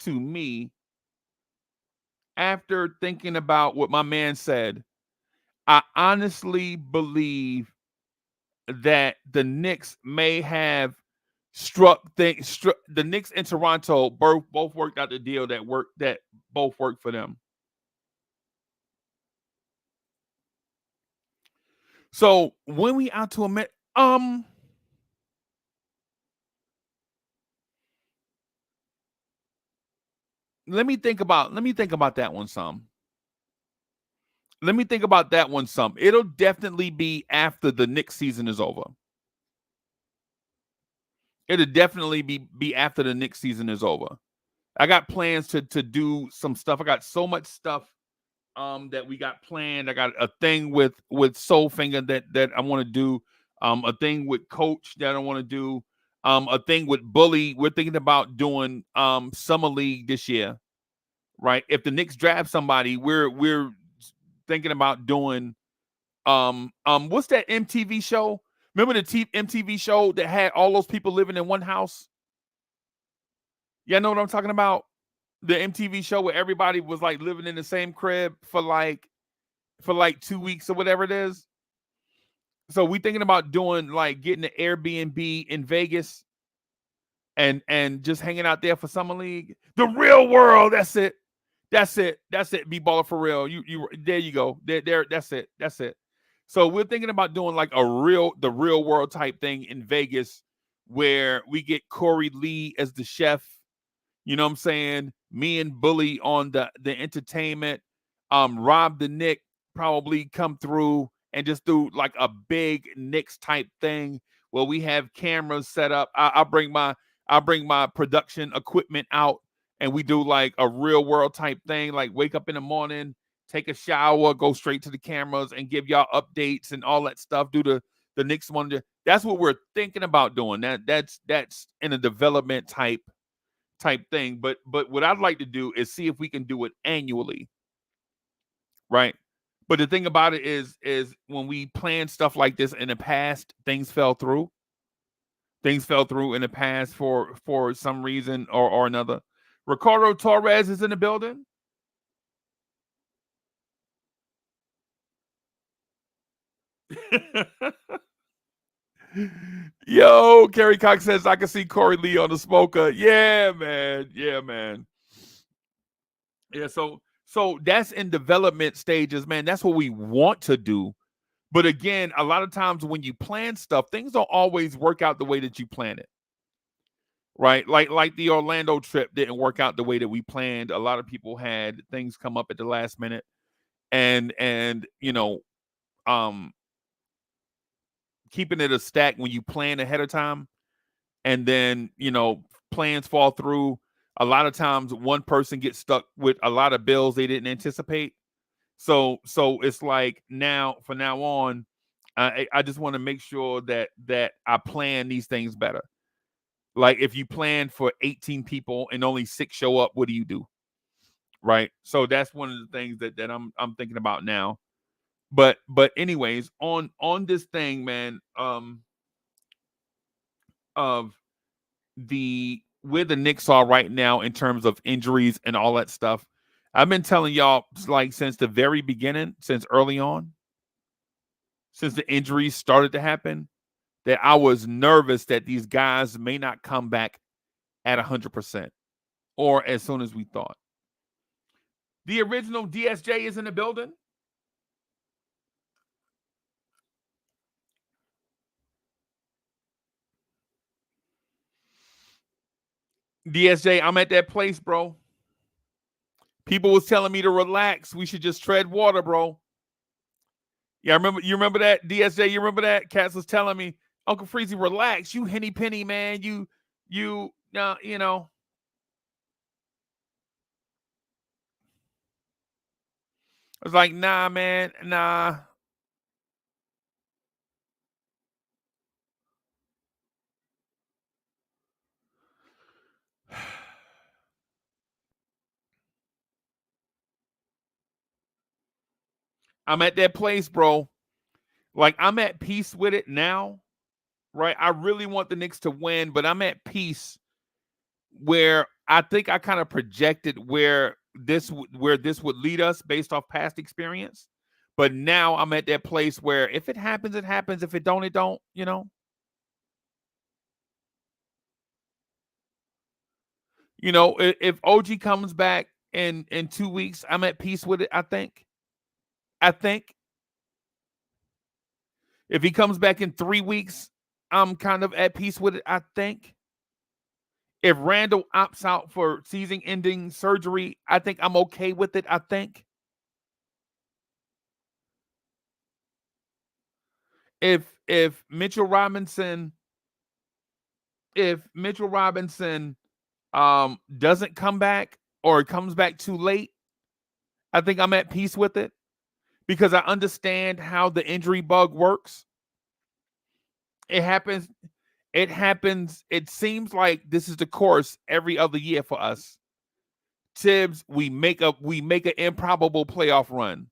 to me, after thinking about what my man said, I honestly believe that the Knicks may have the Knicks and Toronto both worked out the deal that both worked for them. So when we out to admit, let me think about that one some. Let me think about that one some. It'll definitely be after the Knicks season is over. It'll definitely be after the Knicks season is over. I got plans to do some stuff. I got so much stuff that we got planned. I got a thing with Soulfinger that I want to do. A thing with Coach that I want to do. A thing with Bully. We're thinking about doing summer league this year. Right? If the Knicks draft somebody, we're thinking about doing what's that MTV show? Remember the MTV show that had all those people living in one house? Yeah, know what I'm talking about? The MTV show where everybody was like living in the same crib for like 2 weeks or whatever it is. So we thinking about doing like getting an Airbnb in Vegas and just hanging out there for summer league. The real world, that's it. Be baller for real. You there you go. There that's it. So we're thinking about doing like the real world type thing in Vegas where we get Corey Lee as the chef. You know what I'm saying? Me and Bully on the entertainment. Rob the Knick probably come through and just do like a big Knicks type thing where we have cameras set up. I'll bring my I bring my production equipment out and we do like a real world type thing, like wake up in the morning, take a shower, go straight to the cameras and give y'all updates and all that stuff. Do the Knicks one. That's what we're thinking about doing. That's in a development type thing. But what I'd like to do is see if we can do it annually. Right. But the thing about it is when we planned stuff like this in the past, things fell through. Things fell through in the past for some reason or another. Ricardo Torres is in the building. Yo, Kerry Cox says I can see Corey Lee on the smoker. Yeah, man. Yeah, man. Yeah, so that's in development stages, man. That's what we want to do. But again, a lot of times when you plan stuff, things don't always work out the way that you plan it. Right? Like the Orlando trip didn't work out the way that we planned. A lot of people had things come up at the last minute. And keeping it a stack when you plan ahead of time and then, plans fall through. A lot of times one person gets stuck with a lot of bills they didn't anticipate. So it's like from now on, I just want to make sure that I plan these things better. Like if you plan for 18 people and only 6 show up, what do you do? Right. So that's one of the things that I'm thinking about now. But anyways, on this thing, man, of where the Knicks are right now in terms of injuries and all that stuff. I've been telling y'all like since the very beginning, since early on, since the injuries started to happen, that I was nervous that these guys may not come back at 100% or as soon as we thought. The original DSJ is in the building. DSJ, I'm at that place, bro. People was telling me to relax. We should just tread water, bro. Yeah, you remember that, DSJ? You remember that? Cats was telling me, Uncle Freezy, relax. You henny penny, man. You know. I was like, nah, man, nah. I'm at that place, bro. Like, I'm at peace with it now, right? I really want the Knicks to win, but I'm at peace where I think I kind of projected where this would lead us based off past experience. But now I'm at that place where if it happens, it happens. If it don't, it don't, if OG comes back in 2 weeks, I'm at peace with it, I think. If he comes back in 3 weeks, I'm kind of at peace with it, I think. If Randall opts out for season-ending surgery, I think I'm okay with it, I think. If Mitchell Robinson doesn't come back or comes back too late, I think I'm at peace with it because I understand how the injury bug works. It happens. It seems like this is the course every other year for us. Tibbs, we make an improbable playoff run.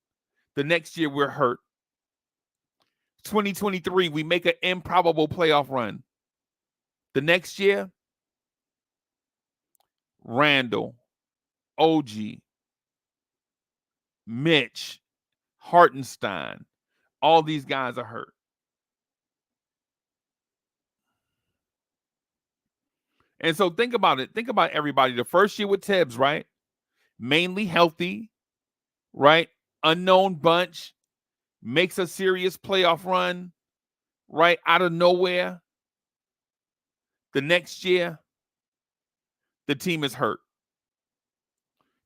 The next year we're hurt. 2023, we make an improbable playoff run. The next year, Randall, OG, Mitch, Hartenstein, all these guys are hurt. And so think about it. Think about everybody. The first year with Tibbs, right? Mainly healthy, right? Unknown bunch, makes a serious playoff run, right? Out of nowhere. The next year, the team is hurt.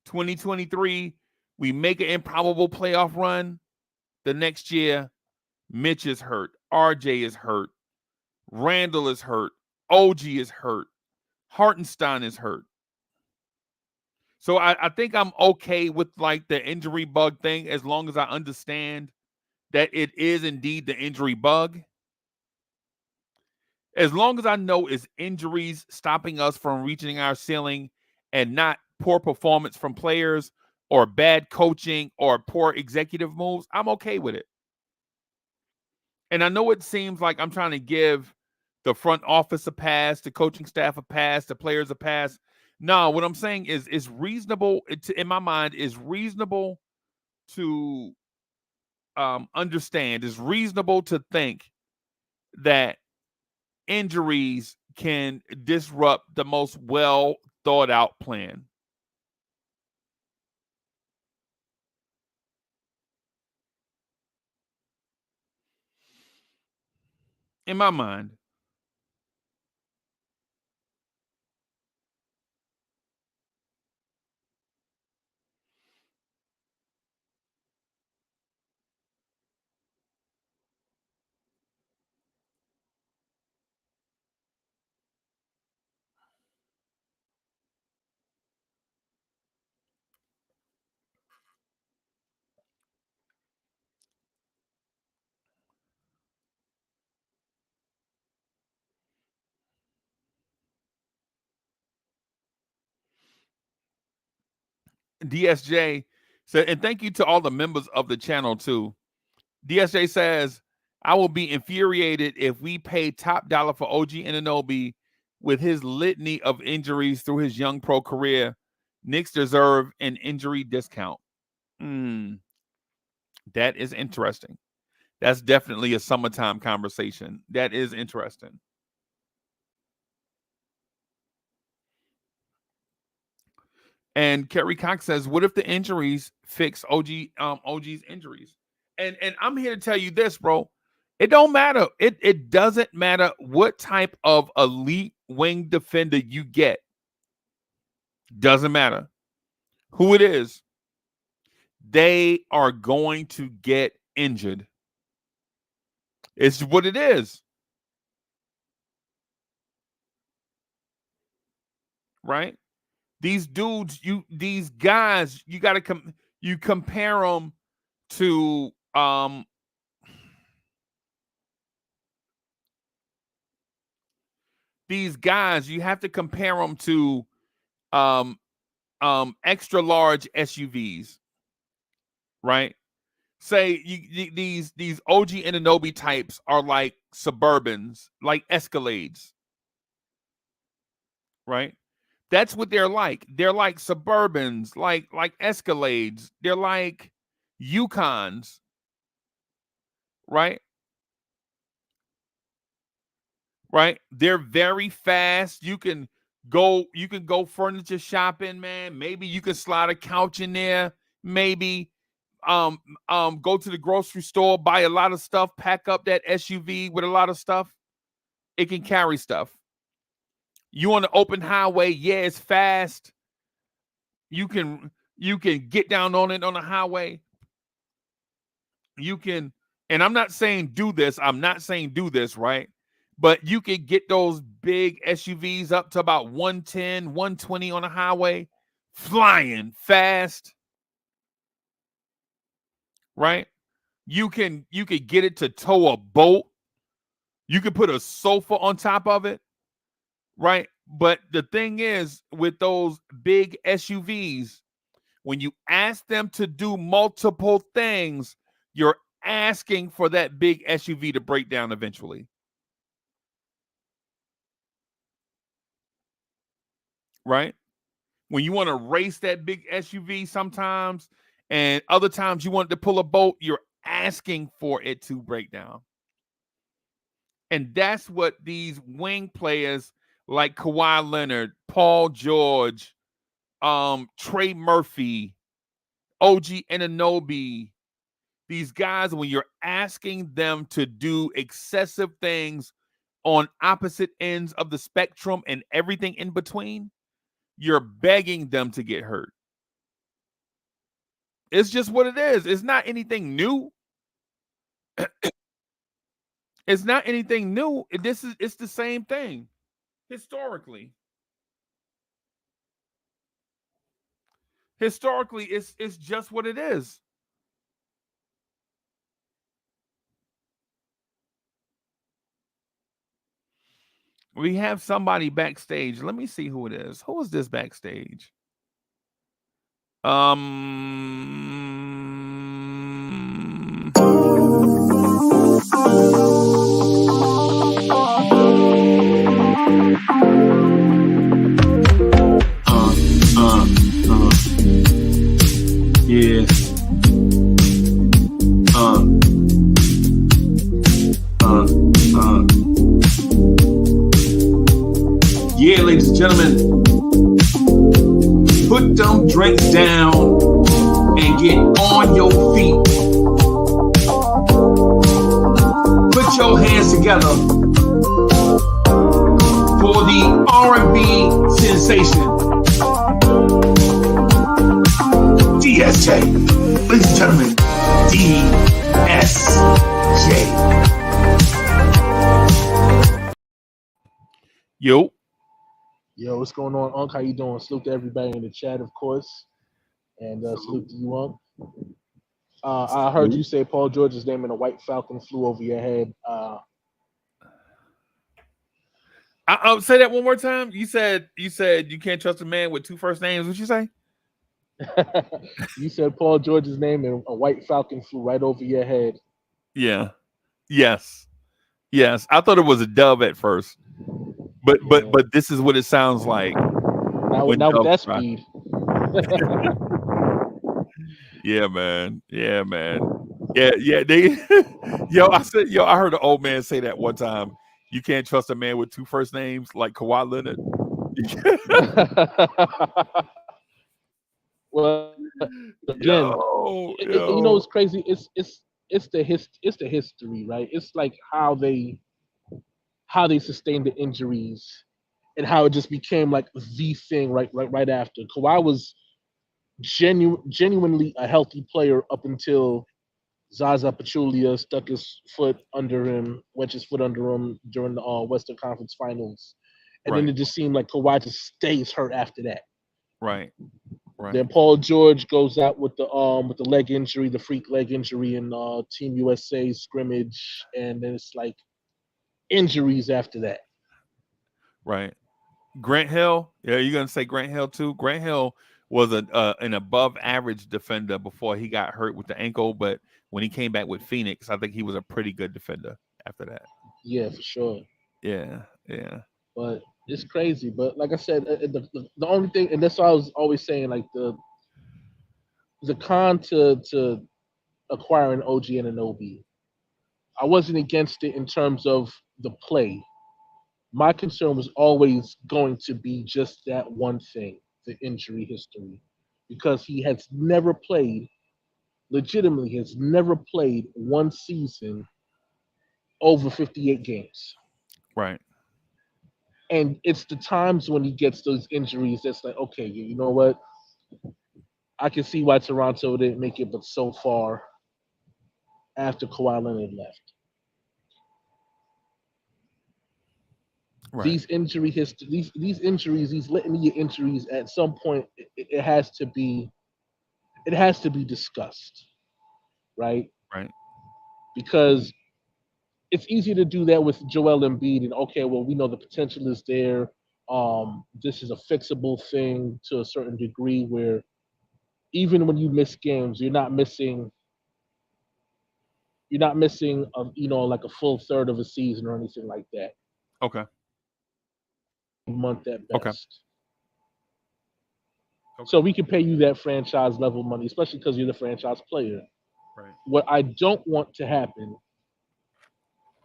2023, we make an improbable playoff run. The next year, Mitch is hurt. RJ is hurt. Randall is hurt. OG is hurt. Hartenstein is hurt. So I think I'm okay with like the injury bug thing as long as I understand that it is indeed the injury bug. As long as I know it's injuries stopping us from reaching our ceiling and not poor performance from players or bad coaching or poor executive moves, I'm okay with it. And I know it seems like I'm trying to give the front office a pass, the coaching staff a pass, the players a pass. No, what I'm saying is it's reasonable. In my mind, is reasonable to understand. It's reasonable to think that injuries can disrupt the most well thought out plan. In my mind. DSJ said, and thank you to all the members of the channel too. DSJ says, I will be infuriated if we pay top dollar for OG Anunoby with his litany of injuries through his young pro career. Knicks deserve an injury discount. That is interesting. That's definitely a summertime conversation. That is interesting. And Kerry Cox says, "What if the injuries fix OG's injuries?" And I'm here to tell you this, bro. It don't matter. It doesn't matter what type of elite wing defender you get. Doesn't matter who it is. They are going to get injured. It's what it is. Right? These dudes, these guys, you got to you compare them to these guys, you have to compare them to um extra large SUVs, right? Say these OG Anunoby types are like Suburbans, like Escalades, right? That's what they're like. They're like Suburbans, like Escalades. They're like Yukons, right? Right? They're very fast. You can go furniture shopping, man. Maybe you can slide a couch in there. Maybe go to the grocery store, buy a lot of stuff, pack up that SUV with a lot of stuff. It can carry stuff. You on the open highway, yeah, it's fast. You can get down on it on the highway. You can, and I'm not saying do this. I'm not saying do this, right? But you can get those big SUVs up to about 110, 120 on the highway, flying fast, right? You can get it to tow a boat. You can put a sofa on top of it, right? But the thing is, with those big SUVs, when you ask them to do multiple things, you're asking for that big SUV to break down eventually. Right? When you want to race that big SUV sometimes, and other times you want to pull a boat, you're asking for it to break down. And that's what these wing players like Kawhi Leonard, Paul George, Trey Murphy, OG Anunoby, these guys, when you're asking them to do excessive things on opposite ends of the spectrum and everything in between, you're begging them to get hurt. It's just what it is. It's not anything new. It's not anything new. It's the same thing historically. Historically, it's just what it is. We have somebody backstage. Let me see who it is. Who is this backstage? Yeah. Yeah, ladies and gentlemen, put them drinks down and get on your feet. Put your hands together for the R&B sensation, DSJ. Ladies and gentlemen, DSJ. Yo. Yo, what's going on, Unc? How you doing? Salute to everybody in the chat, of course, and salute to you, Unc. I heard you say Paul George's name and a white falcon flew over your head. I'll say that one more time. You said you can't trust a man with two first names. What you say? You said Paul George's name and a white falcon flew right over your head. Yeah. Yes. Yes. I thought it was a dove at first. But this is what it sounds like. Now with that speed. Yeah, man. Yeah, man. Yeah. They I heard an old man say that one time. You can't trust a man with two first names like Kawhi Leonard. Well, again, you know what's crazy? It's the history, right? It's like how they sustained the injuries and how it just became like the thing right after. Kawhi was genuinely a healthy player up until Zaza Pachulia stuck his foot under him, wedged his foot under him during the Western Conference Finals, and then it just seemed like Kawhi just stays hurt after that. Right. Then Paul George goes out with the leg injury, the freak leg injury in Team USA scrimmage, and then it's like injuries after that. Right. Grant Hill. Yeah, you're gonna say Grant Hill too. Grant Hill was an above average defender before he got hurt with the ankle, but when he came back with Phoenix, I think he was a pretty good defender after that. Yeah, for sure. Yeah. But it's crazy. But like I said, the only thing, and that's what I was always saying, like the con to acquiring OG Anunoby, I wasn't against it in terms of the play. My concern was always going to be just that one thing, the injury history, because he has never played, legitimately has never played one season over 58 games. Right. And it's the times when he gets those injuries that's like, okay, you know what? I can see why Toronto didn't make it but so far after Kawhi Leonard left. Right. These injury history, these injuries, these litany of injuries, at some point it has to be discussed, right? Right. Because it's easy to do that with Joel Embiid, and okay, well, we know the potential is there. This is a fixable thing to a certain degree, where even when you miss games, you're not missing like a full third of a season or anything like that. Okay. A month at best. Okay. So we can pay you that franchise level money, especially because you're the franchise player. Right. What I don't want to happen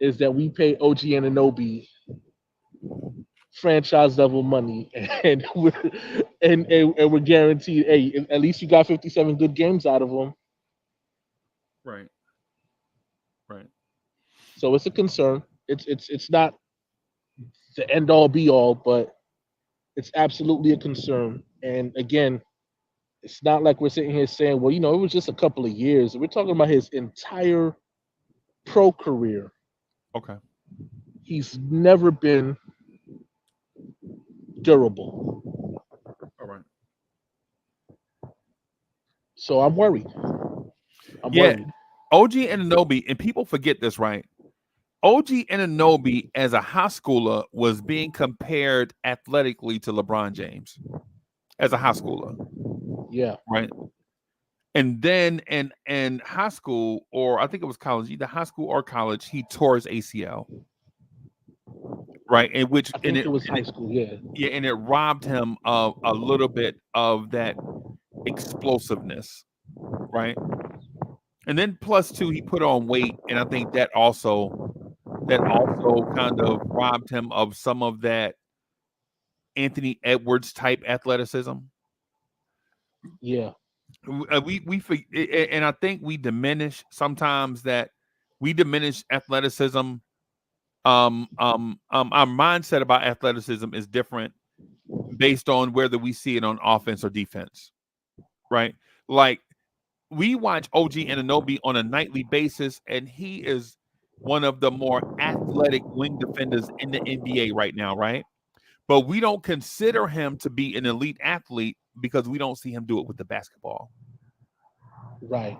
is that we pay OG Anunoby franchise level money and we're guaranteed, hey, at least you got 57 good games out of him. Right. So it's a concern. It's not the end all be all, but it's absolutely a concern. And again, it's not like we're sitting here saying, well, it was just a couple of years. We're talking about his entire pro career. Okay. He's never been durable. All right. So I'm worried. I'm Yeah, worried. OG Anunoby, and people forget this, right? OG Anunoby as a high schooler was being compared athletically to LeBron James as a high schooler, Yeah. right? And then in high school, or I think it was college, either high school or college, he tore his ACL, right? And which I and think it it was and high it school. Yeah. yeah, and it robbed him of a little bit of that explosiveness, right? And then plus two, he put on weight, and I think that also kind of robbed him of some of that Anthony Edwards type athleticism. Yeah. And I think we diminish sometimes that we diminish athleticism. Our mindset about athleticism is different based on whether we see it on offense or defense, right? Like we watch OG Anunoby on a nightly basis, and he is one of the more athletic wing defenders in the NBA right now, right? But we don't consider him to be an elite athlete because we don't see him do it with the basketball. Right.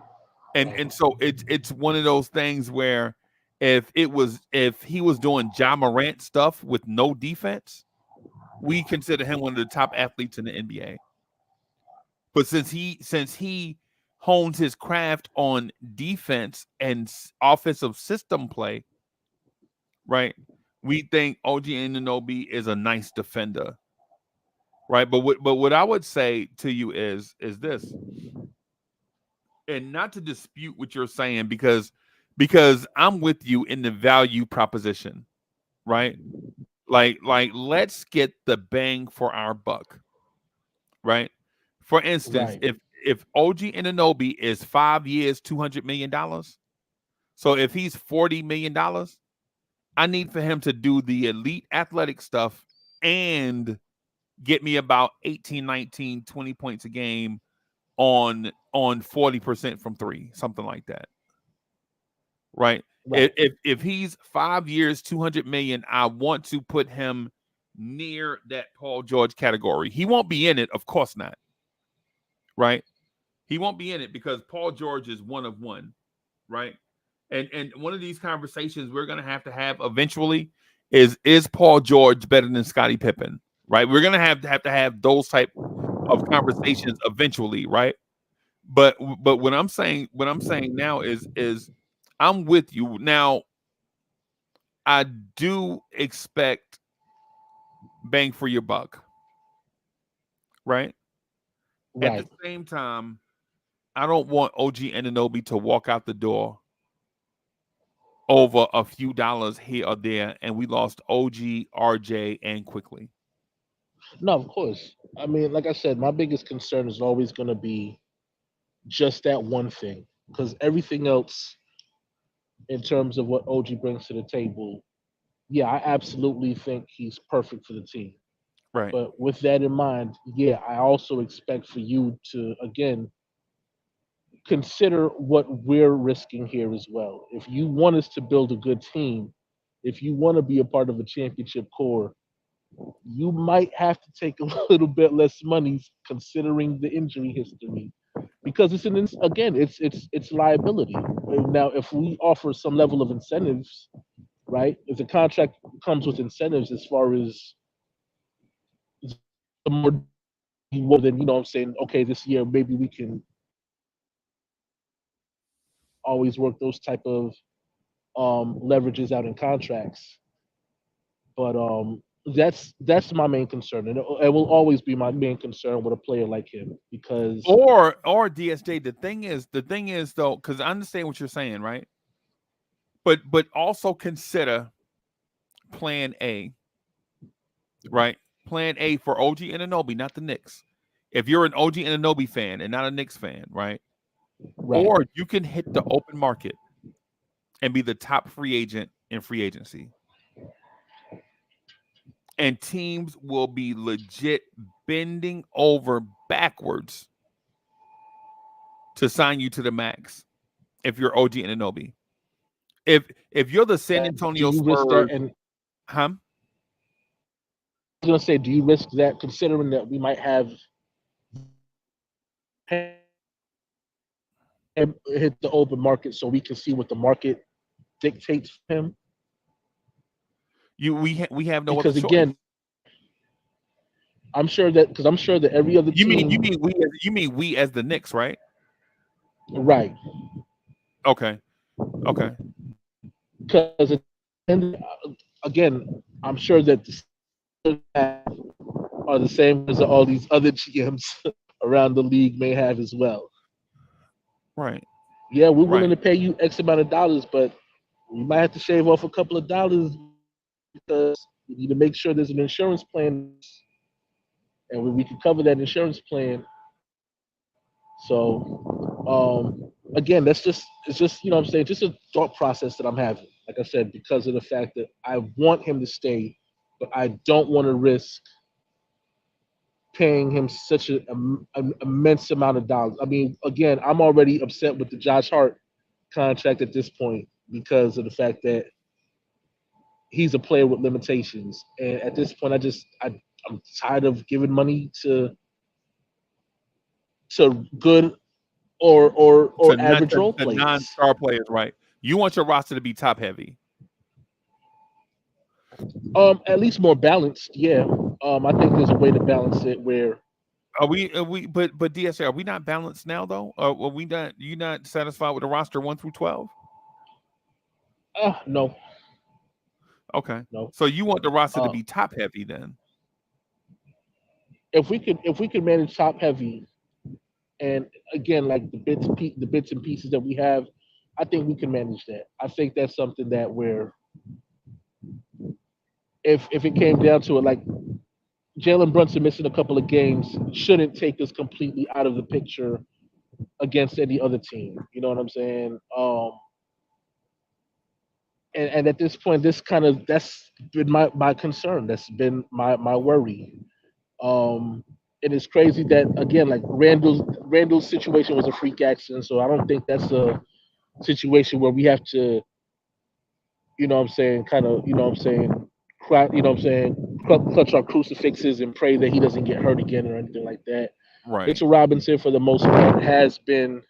And so it's one of those things where if he was doing Ja Morant stuff with no defense, we consider him one of the top athletes in the NBA. But since he hones his craft on defense and offensive system play, right? We think OG Anunoby is a nice defender, right? But what I would say to you is this, and not to dispute what you're saying because I'm with you in the value proposition, right? Like let's get the bang for our buck, right? For instance, Right. if OG Anunoby is 5 years, $200 million, so if he's $40 million, I need for him to do the elite athletic stuff and get me about 18, 19, 20 points a game on 40% from three, something like that. Right. Right. If he's 5 years, 200 million, I want to put him near that Paul George category. He won't be in it, of course not. Right. He won't be in it because Paul George is one of one. Right. And one of these conversations we're gonna have eventually is Paul George better than Scottie Pippen? Right. We're gonna have those type of conversations eventually, right? But what I'm saying now is I'm with you. Now I do expect bang for your buck, right? At the Right. same time, I don't want OG Anunoby to walk out the door over a few dollars here or there, and we lost OG, RJ, and quickly. No, of course. I mean, like I said, my biggest concern is always going to be just that one thing, because everything else, in terms of what OG brings to the table, yeah, I absolutely think he's perfect for the team. Right. But with that in mind, yeah, I also expect for you to again consider what we're risking here as well. If you want us to build a good team, if you want to be a part of a championship core, you might have to take a little bit less money considering the injury history because again it's liability. Now if we offer some level of incentives, right, if the contract comes with incentives as far as the more then I'm saying, okay, this year maybe we can always work those type of leverages out in contracts. But that's my main concern, and it will always be my main concern with a player like him because Or DSJ. The thing is though, because I understand what you're saying, right? But also consider plan A, right? Plan A for OG Anunoby, not the Knicks. If you're an OG Anunoby fan and not a Knicks fan, right? right, Or you can hit the open market and be the top free agent in free agency. And teams will be legit bending over backwards to sign you to the max if you're OG Anunoby. If you're the San do Antonio you risk that? Spurs, And huh? I was gonna say, do you risk that considering that we might have him hit the open market so we can see what the market dictates for him. We have no other Because choice. again, I'm sure that every other team. You mean we as the Knicks, right? Right. Okay. Because again, I'm sure that the are the same as all these other GMs around the league may have as well. Right. Yeah, we're willing to pay you X amount of dollars, but we might have to shave off a couple of dollars because we need to make sure there's an insurance plan, and we can cover that insurance plan. So, again, it's just you know what I'm saying, just a thought process that I'm having. Like I said, because of the fact that I want him to stay, but I don't want to risk paying him such an immense amount of dollars. I mean, again, I'm already upset with the Josh Hart contract at this point because of the fact that he's a player with limitations, and at this point, I'm tired of giving money to good or average role The players. non-star players, right? You want your roster to be top heavy. At least more balanced, yeah. I think there's a way to balance it where But DSA, are we not balanced now though? Are we not? You not satisfied with the roster 1 through 12? No. Okay. No. So you want the roster to be top heavy then? If we could manage top heavy, and again, like the bits and pieces that we have, I think we can manage that. I think that's something that if it came down to it, like Jalen Brunson missing a couple of games shouldn't take us completely out of the picture against any other team. You know what I'm saying? And at this point, that's been my concern. That's been my worry. And it's crazy that again, like Randall's situation was a freak accident, so I don't think that's a situation where we have to, you know what I'm saying, kind of, you know what I'm saying, cry, you know what I'm saying, clutch our crucifixes and pray that he doesn't get hurt again or anything like that. Right. Mitchell Robinson, for the most part, has been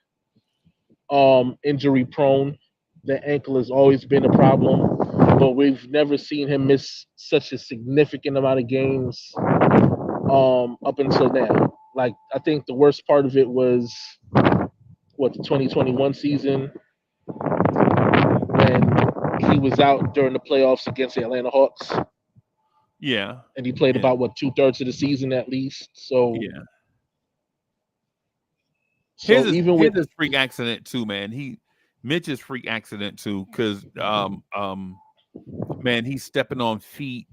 injury prone. The ankle has always been a problem, but we've never seen him miss such a significant amount of games up until now. Like, I think the worst part of it was the 2021 season when he was out during the playoffs against the Atlanta Hawks. Yeah. And he played about 2/3 of the season at least. So yeah. So his freak accident too, man. Mitch's freak accident too, because man, he's stepping on feet.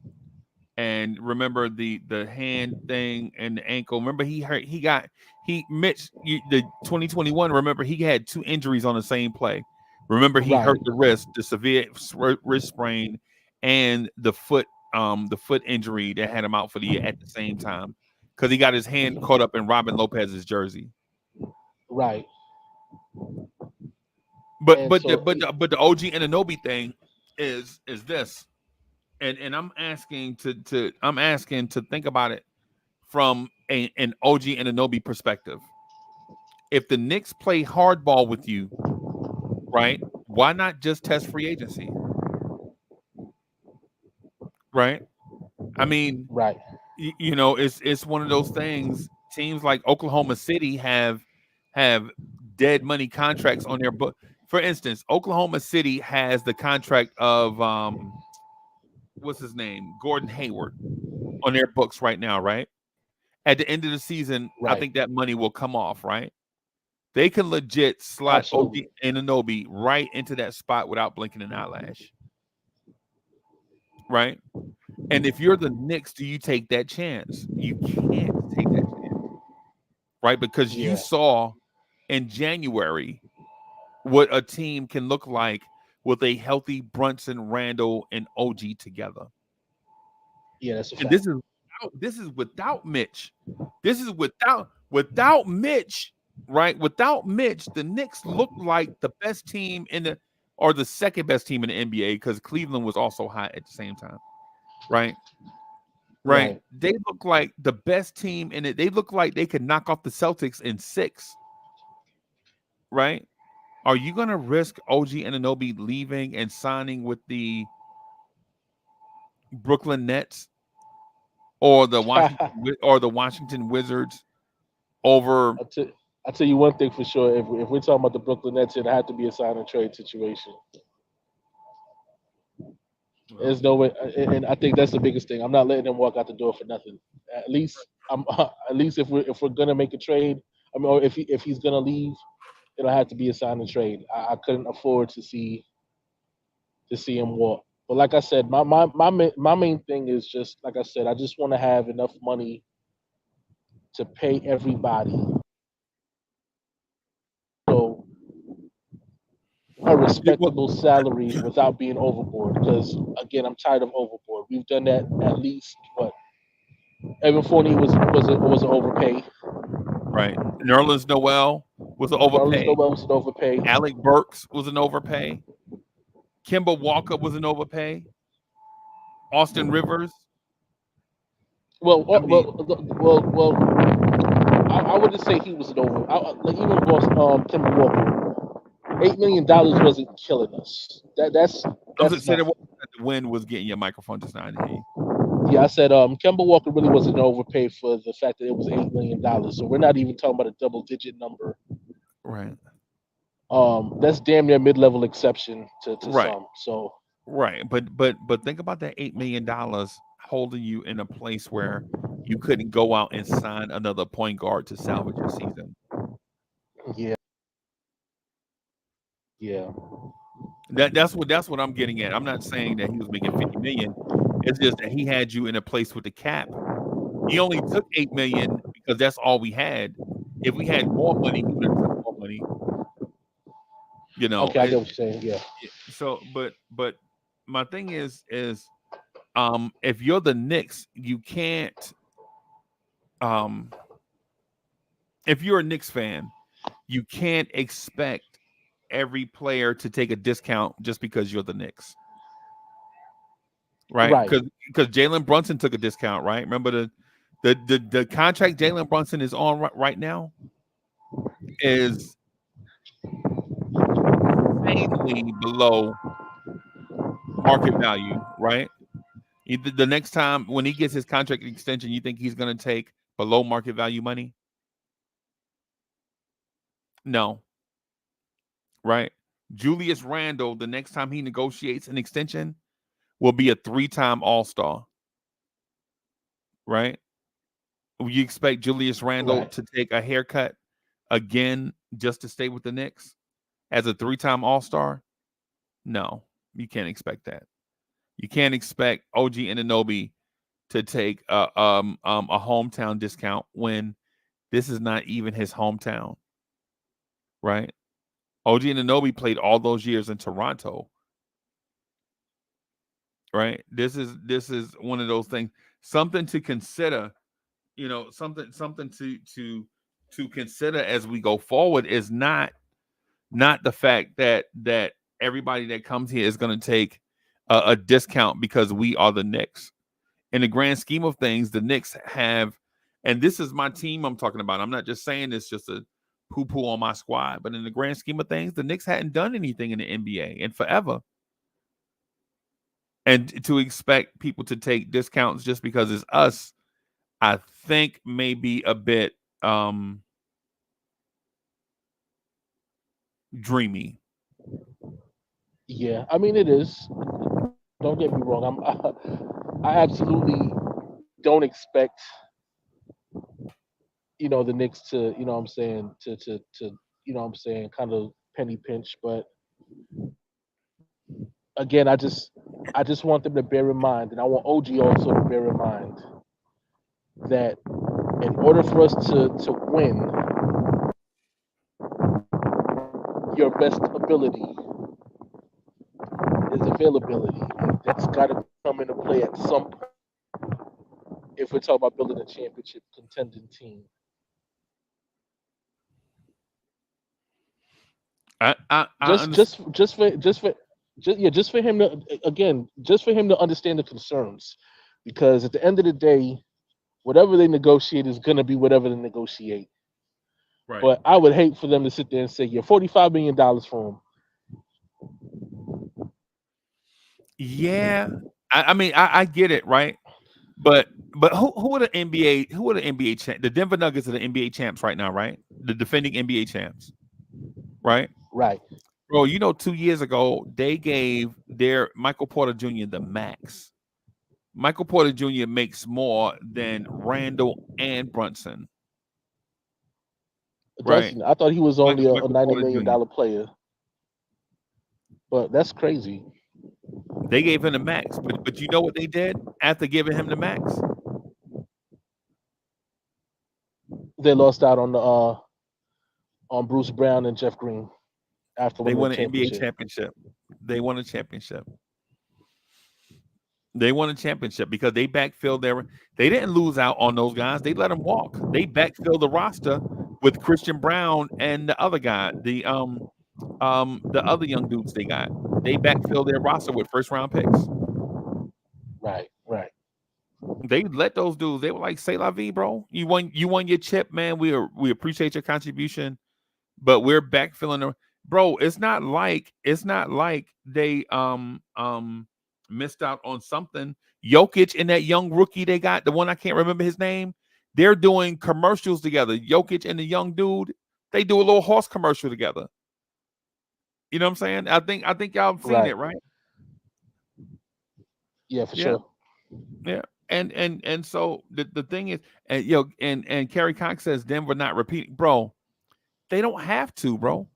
And remember the hand thing and the ankle. Remember Mitch, the 2021. Remember he had 2 injuries on the same play. Remember he hurt the wrist, the severe wrist sprain, and the foot injury that had him out for the year at the same time because he got his hand caught up in Robin Lopez's jersey. Right. But the OG Anunoby thing is this. And I'm asking to think about it from an OG Anunoby perspective. If the Knicks play hardball with you, right? Why not just test free agency? Right? I mean, right. You know, it's one of those things. Teams like Oklahoma City have dead money contracts on their book. For instance, Oklahoma City has the contract of what's his name? Gordon Hayward on their books right now, right? At the end of the season, I think that money will come off, right? They can legit slot OG Anunoby right into that spot without blinking an eyelash. Right? And if you're the Knicks, do you take that chance? You can't take that chance. Right? Because you saw in January what a team can look like with a healthy Brunson, Randall, and OG together. Yeah, that's a fact. And this is without Mitch. This is without Mitch, right? Without Mitch, the Knicks look like the best team or the second best team in the NBA because Cleveland was also hot at the same time. Right? They look like the best team in it. They look like they could knock off the Celtics in 6. Right? Are you going to risk OG Anunoby leaving and signing with the Brooklyn Nets or the Washington Wizards over? I'll tell you one thing for sure. If we're talking about the Brooklyn Nets, it had to be a sign and trade situation. There's no way, and I think that's the biggest thing. I'm not letting him walk out the door for nothing. At least at least if we're gonna make a trade, I mean, or if he's gonna leave, it'll have to be a sign and trade. I couldn't afford to see him walk. But like I said, my main thing is just like I said, I just want to have enough money to pay everybody. So a respectable salary without being overboard. Because again, I'm tired of overboard. We've done that at least what Evan Fournier was an overpay. Right. Nerlens Noel was an Carlos overpay. Noel was an overpay. Alec Burks was an overpay. Kemba Walker was an overpay. Austin Rivers. Well, I mean, I wouldn't say he was an over. Like even Kemba Walker, $8 million wasn't killing us. That's I'm just saying nothing. the win was getting your microphone just now. Yeah, I said Kemba Walker really wasn't overpaid for the fact that it was $8 million. So we're not even talking about a double-digit number. Right. That's damn near mid-level exception to Right. some. So Right. But think about that $8 million holding you in a place where you couldn't go out and sign another point guard to salvage your season. yeah. That's what I'm getting at. I'm not saying that he was making 50 million. It's just that he had you in a place with the cap. He only took 8 million because that's all we had. If we had more money, we would have took more money. You know. Okay, I get what you're saying. Yeah. So, but my thing is if you're the Knicks, you can't. If you're a Knicks fan, you can't expect every player to take a discount just because you're the Knicks. Right? Because Jalen Brunson took a discount, right? Remember the contract Jalen Brunson is on right now is insanely below market value, right? The next time when he gets his contract extension, you think he's going to take below market value money? No. Right? Julius Randle, the next time he negotiates an extension, will be a 3-time All-Star. Right? Will you expect Julius Randle to take a haircut again just to stay with the Knicks as a 3-time All-Star? No, you can't expect that. You can't expect OG Anunoby to take a hometown discount when this is not even his hometown. Right? OG Anunoby played all those years in Toronto. Right? This is one of those things. Something to consider, something to consider as we go forward is not the fact that everybody that comes here is going to take a discount because we are the Knicks. In the grand scheme of things, the Knicks have, and this is my team I'm talking about. I'm not just saying this just a poo-poo on my squad, but in the grand scheme of things, the Knicks hadn't done anything in the NBA in forever. And to expect people to take discounts just because it's us, I think may be a bit dreamy. Yeah, I mean it is. Don't get me wrong. I absolutely don't expect the Knicks to kind of penny pinch, but again, I just want them to bear in mind, and I want OG also to bear in mind that in order for us to win, your best ability is availability. And that's got to come into play at some point if we're talking about building a championship contending team. Just for him to understand the concerns, because at the end of the day, whatever they negotiate is going to be whatever they negotiate. Right. But I would hate for them to sit there and say, "Yeah, $45 million for him." Yeah. I mean, I get it, right? But who are the NBA the Denver Nuggets are the NBA champs right now, right? The defending NBA champs, right? Right. Bro, 2 years ago they gave their Michael Porter Jr. the max. Michael Porter Jr. makes more than Randall and Brunson, right? Doesn't I thought he was only a Michael $90 Porter million Jr. dollar player, but that's crazy. They gave him the max, but you know what they did after giving him the max? They lost out on Bruce Brown and Jeff Green after They winning the won an NBA championship. championship. They won a championship. They won a championship because they backfilled their. They didn't lose out on those guys. They let them walk. They backfilled the roster with Christian Brown and the other guy, the other young dudes they got. They backfilled their roster with first round picks. Right. Right. They let those dudes. They were like, "Say la vie, bro. You won your chip, man. We appreciate your contribution, but we're backfilling them, bro. It's not like they missed out on something. Jokic and that young rookie they got, the one I can't remember his name. They're doing commercials together. Jokic and the young dude, they do a little horse commercial together. You know what I'm saying? I think y'all have seen Right. it, right? Yeah, for Yeah, sure. yeah. And so the thing is, and Kerry Cox says Denver not repeating, bro. They don't have to, bro.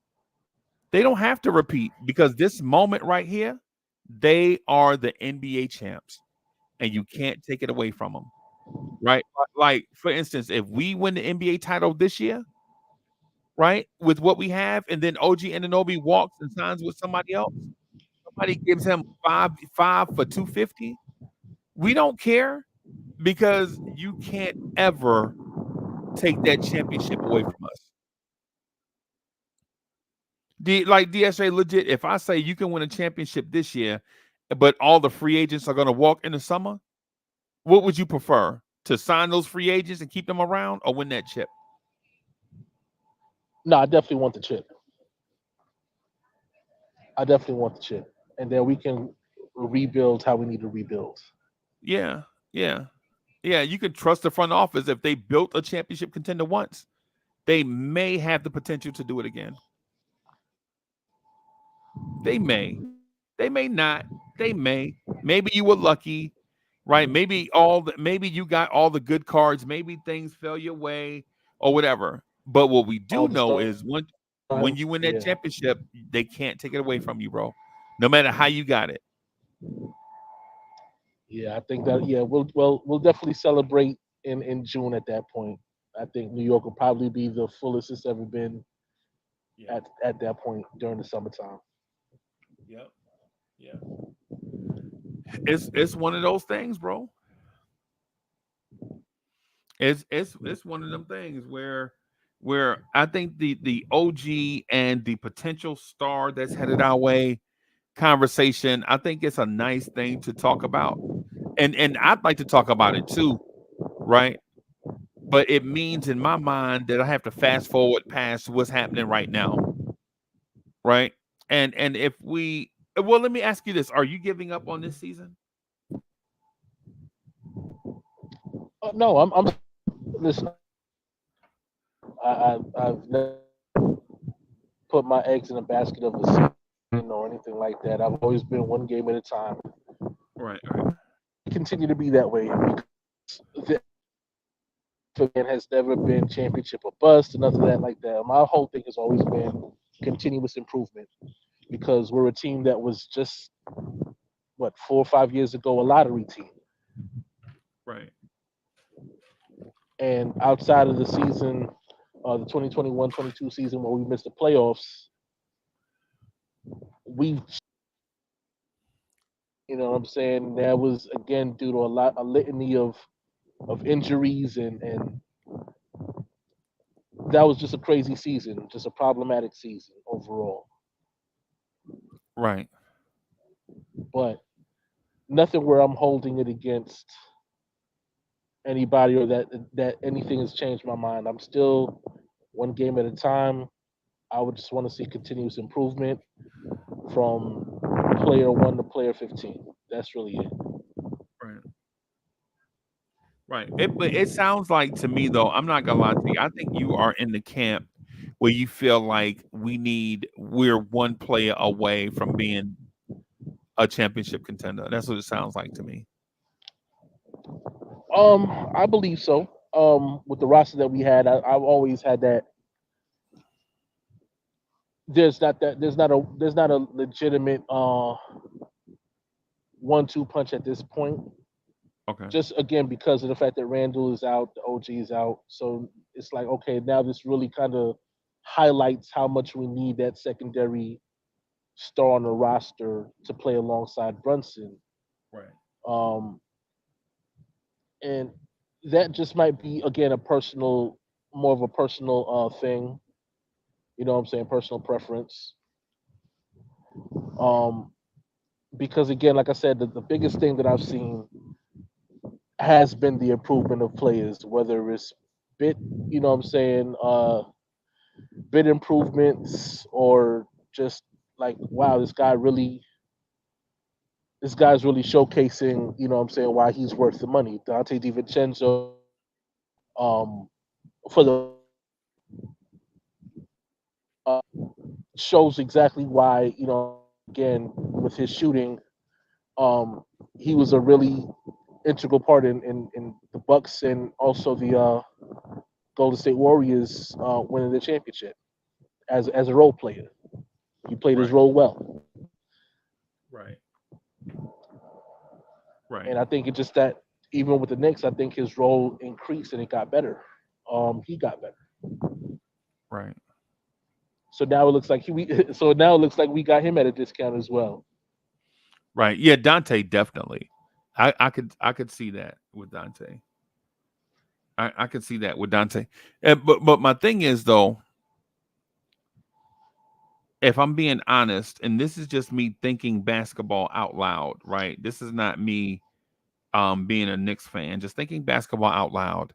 They don't have to repeat because this moment right here, they are the NBA champs, and you can't take it away from them, right? Like for instance, if we win the NBA title this year, right, with what we have, and then OG Anunoby walks and signs with somebody else, somebody gives him five for 250. We don't care because you can't ever take that championship away from us. Like DSA legit, if I say you can win a championship this year, but all the free agents are going to walk in the summer, what would you prefer? To sign those free agents and keep them around or win that chip? No, I definitely want the chip. I definitely want the chip, and then we can rebuild how we need to rebuild. Yeah, yeah, yeah. You can trust the front office if they built a championship contender once, they may have the potential to do it again. They may. They may not. They may. Maybe you were lucky, right? Maybe you got all the good cards. Maybe things fell your way or whatever. But what we do All the know stuff. is when you win that Yeah. championship, they can't take it away from you, bro. No matter how you got it. Yeah, I think that. Yeah, we'll definitely celebrate in June at that point. I think New York will probably be the fullest it's ever been Yeah. at that point during the summertime. Yep. Yeah. It's one of those things, bro. It's one of them things where I think the OG and the potential star that's headed our way conversation, I think it's a nice thing to talk about. And I'd like to talk about it too, right? But it means in my mind that I have to fast forward past what's happening right now, right? And if we well, let me ask you this. Are you giving up on this season? No, I'm listen. I've never put my eggs in a basket of a season or anything like that. I've always been one game at a time. Right, right. Continue to be that way because the fan has never been championship or bust or nothing like that. My whole thing has always been continuous improvement because we're a team that was just what 4 or 5 years ago a lottery team, Right. and outside of the season, the 2021-22 season where we missed the playoffs, we've you know what I'm saying that was again due to a litany of injuries and that was just a crazy season, just a problematic season overall. Right. But nothing where I'm holding it against anybody or that anything has changed my mind. I'm still one game at a time. I would just want to see continuous improvement from player 1 to player 15. That's really it. Right. Right. But it sounds like to me though, I'm not gonna lie to you. I think you are in the camp where you feel like we're one player away from being a championship contender. That's what it sounds like to me. I believe so. With the roster that we had, I've always had that. There's not a legitimate 1-2 punch at this point. Okay. Just again because of the fact that Randall is out, the OG is out, so it's like okay, now this really kind of highlights how much we need that secondary star on the roster to play alongside Brunson. Right. Um, and that just might be again more of a personal thing. You know what I'm saying? Personal preference. Um, because again, like I said, the biggest thing that I've seen has been the improvement of players, whether it's bit, you know what I'm saying, bit improvements or just like, wow, this guy's really showcasing, you know what I'm saying, why he's worth the money. Dante DiVincenzo, um, for the uh, shows exactly why, you know, again, with his shooting, um, he was a really integral part in the Bucks and also the Golden State Warriors winning the championship as a role player. He played his Right. role well, Right. Right. and I think it's just that even with the Knicks, I think his role increased and it got better. He got better. Right. So now it looks like so now it looks like we got him at a discount as well. Right. Yeah, Dante definitely. I could see that with Dante. I could see that with Dante. But my thing is though, if I'm being honest, and this is just me thinking basketball out loud, right? This is not me being a Knicks fan, just thinking basketball out loud.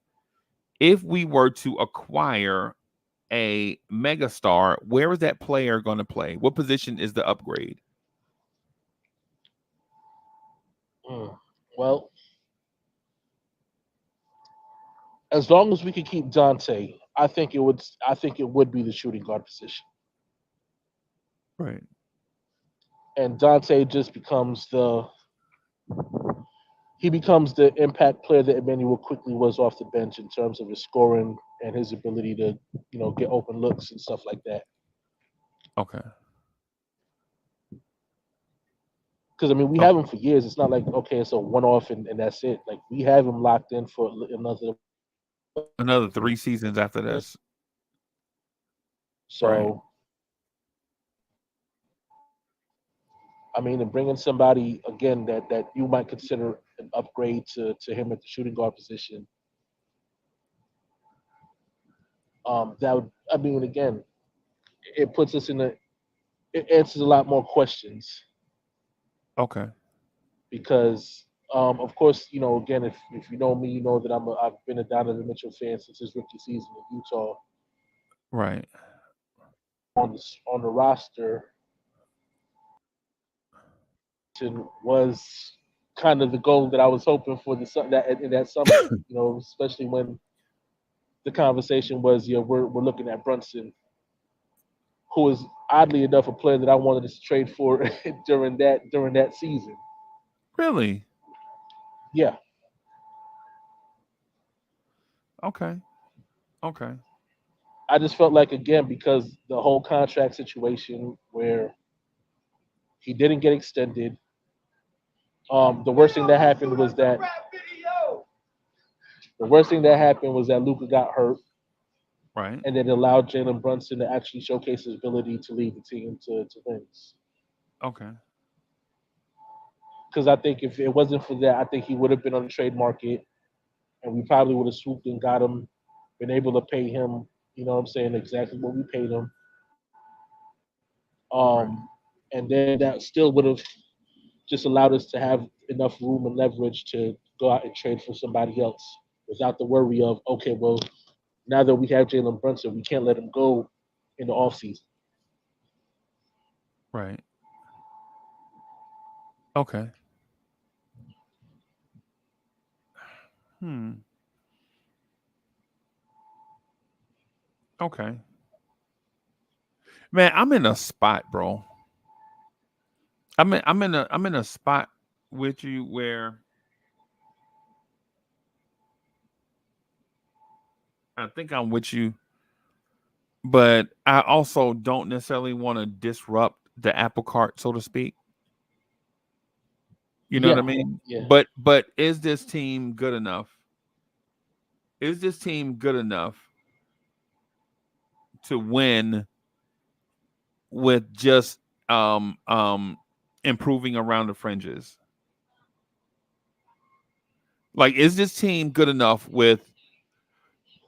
If we were to acquire a megastar, where is that player going to play? What position is the upgrade? Mm. Well, as long as we could keep Dante, I think it would. I think it would be the shooting guard position, Right. and Dante just becomes the impact player that Emmanuel quickly was off the bench in terms of his scoring and his ability to, get open looks and stuff like that. Okay. Because I mean, we have Okay. him for years. It's not like okay, it's a one-off and that's it. Like we have him locked in for another. Another 3 seasons after this. Right. So I mean, and bringing somebody again that you might consider an upgrade to him at the shooting guard position. That would, I mean, again, it puts us in a, it answers a lot more questions Okay. because, of course, again, if you know me, you know that I've been a Donovan Mitchell fan since his rookie season in Utah. Right. On the roster, was kind of the goal that I was hoping for that in that summer. Especially when the conversation was, we're looking at Brunson, who is oddly enough a player that I wanted to trade for during that season. Really? Yeah, Okay. Okay. I just felt like again because the whole contract situation where he didn't get extended. The worst thing that happened was that Luca got hurt, Right. and then it allowed Jalen Brunson to actually showcase his ability to lead the team to wins. Okay. Because I think if it wasn't for that, I think he would have been on the trade market, and we probably would have swooped and got him, been able to pay him. You know what I'm saying? Exactly what we paid him. Right. And then that still would have just allowed us to have enough room and leverage to go out and trade for somebody else without the worry of okay, well, Now that we have Jalen Brunson, we can't let him go in the offseason. Right. Okay. Hmm. Okay. Man, I'm in a spot, bro. I'm in a spot with you where I think I'm with you, but I also don't necessarily want to disrupt the apple cart, so to speak. You know what I Yeah, mean? yeah. But is this team good enough? Is this team good enough to win with just improving around the fringes? Like, is this team good enough with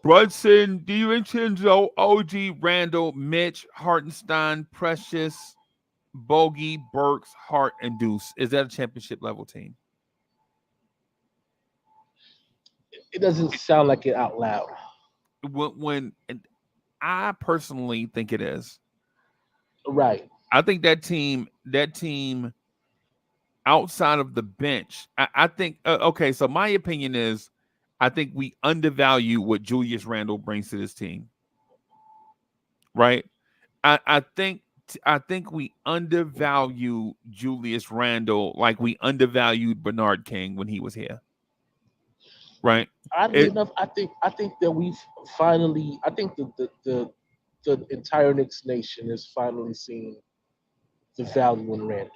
Brunson, DiVincenzo, OG, Randall, Mitch, Hartenstein, Precious, Bogey, Burks, Hart, and Deuce? Is that a championship level team? It doesn't sound like it out loud. And I personally think it is. Right. I think that team outside of the bench, I think okay, so my opinion is I think we undervalue what Julius Randle brings to this team. Right? I think we undervalue Julius Randle like we undervalued Bernard King when he was here. Right? Oddly It enough, I think that we've finally. I think the entire Knicks nation has finally seen the value in Randall.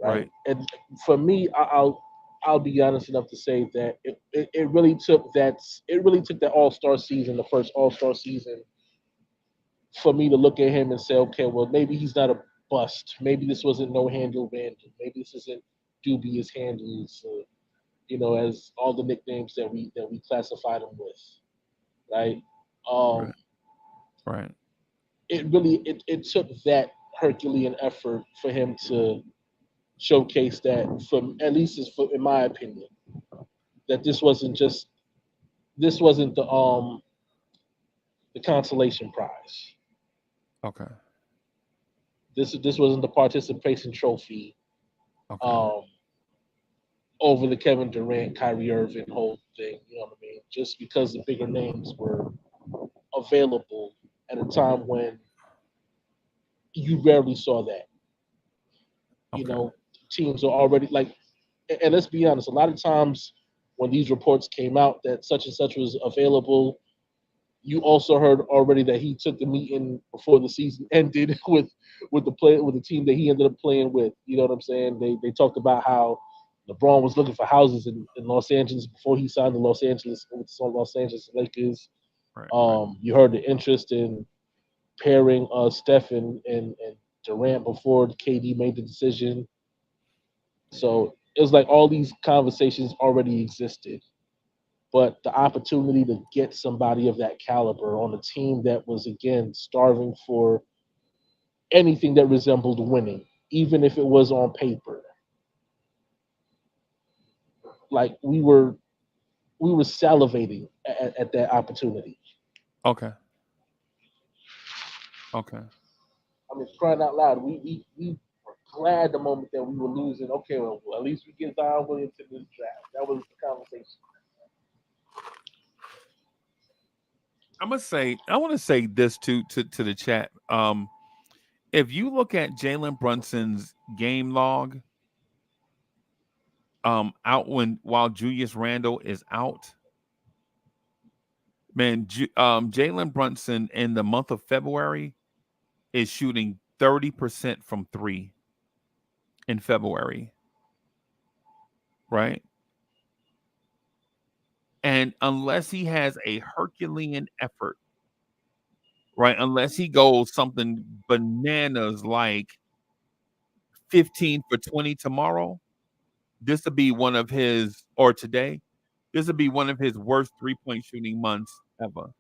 Right. right. And for me, I'll be honest enough to say that it really took that All Star season, the first All Star season, for me to look at him and say, okay, well maybe he's not a bust. Maybe this wasn't no handle Randall. Maybe this isn't dubious handles. As all the nicknames that we classified him with, right? Um, Right. Right. it took that Herculean effort for him to showcase that, from at least in my opinion, that this wasn't the consolation prize. Okay. This wasn't the participation trophy Okay. um, over the Kevin Durant, Kyrie Irving whole thing. You know what I mean? Just because the bigger names were available at a time when you rarely saw that. You Okay. know, teams are already like, and let's be honest, a lot of times when these reports came out that such and such was available, you also heard already that he took the meeting before the season ended with the team that he ended up playing with. You know what I'm saying? They talked about how LeBron was looking for houses in Los Angeles before he signed the Los Angeles Lakers. Right. Right. You heard the interest in pairing Steph and Durant before KD made the decision. So it was like all these conversations already existed, but the opportunity to get somebody of that caliber on a team that was again starving for anything that resembled winning, even if it was on paper, like we were salivating at that opportunity. Okay. Okay. I mean, crying out loud, we were glad the moment that we were losing. Okay, well, at least we get Zion Williamson this draft. That was the conversation. I want to say this to the chat. If you look at Jalen Brunson's game log, out while Julius Randle is out, man, Jalen Brunson in the month of February is shooting 30% from three in February, right? And unless he has a Herculean effort, right? Unless he goes something bananas like 15 for 20 tomorrow, this will be one of his, or today, this will be one of his worst 3-point shooting months ever,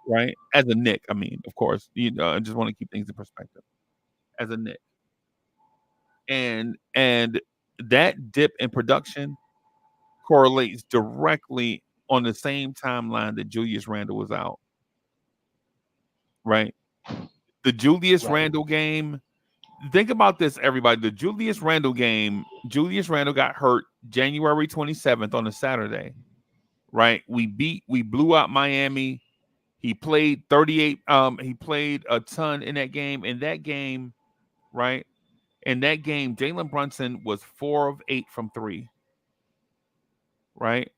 right? As a Nick, I mean, of course, I just want to keep things in perspective. As a Nick, and that dip in production correlates directly on the same timeline that Julius Randle was out, right? The Julius Right. Randle game. Think about this, everybody. The Julius Randle game. Julius Randle got hurt January 27th on a Saturday, right? We blew out Miami. He played 38. He played a ton in that game. In that game, right? In that game, Jalen Brunson was 4 of 8 from three, right?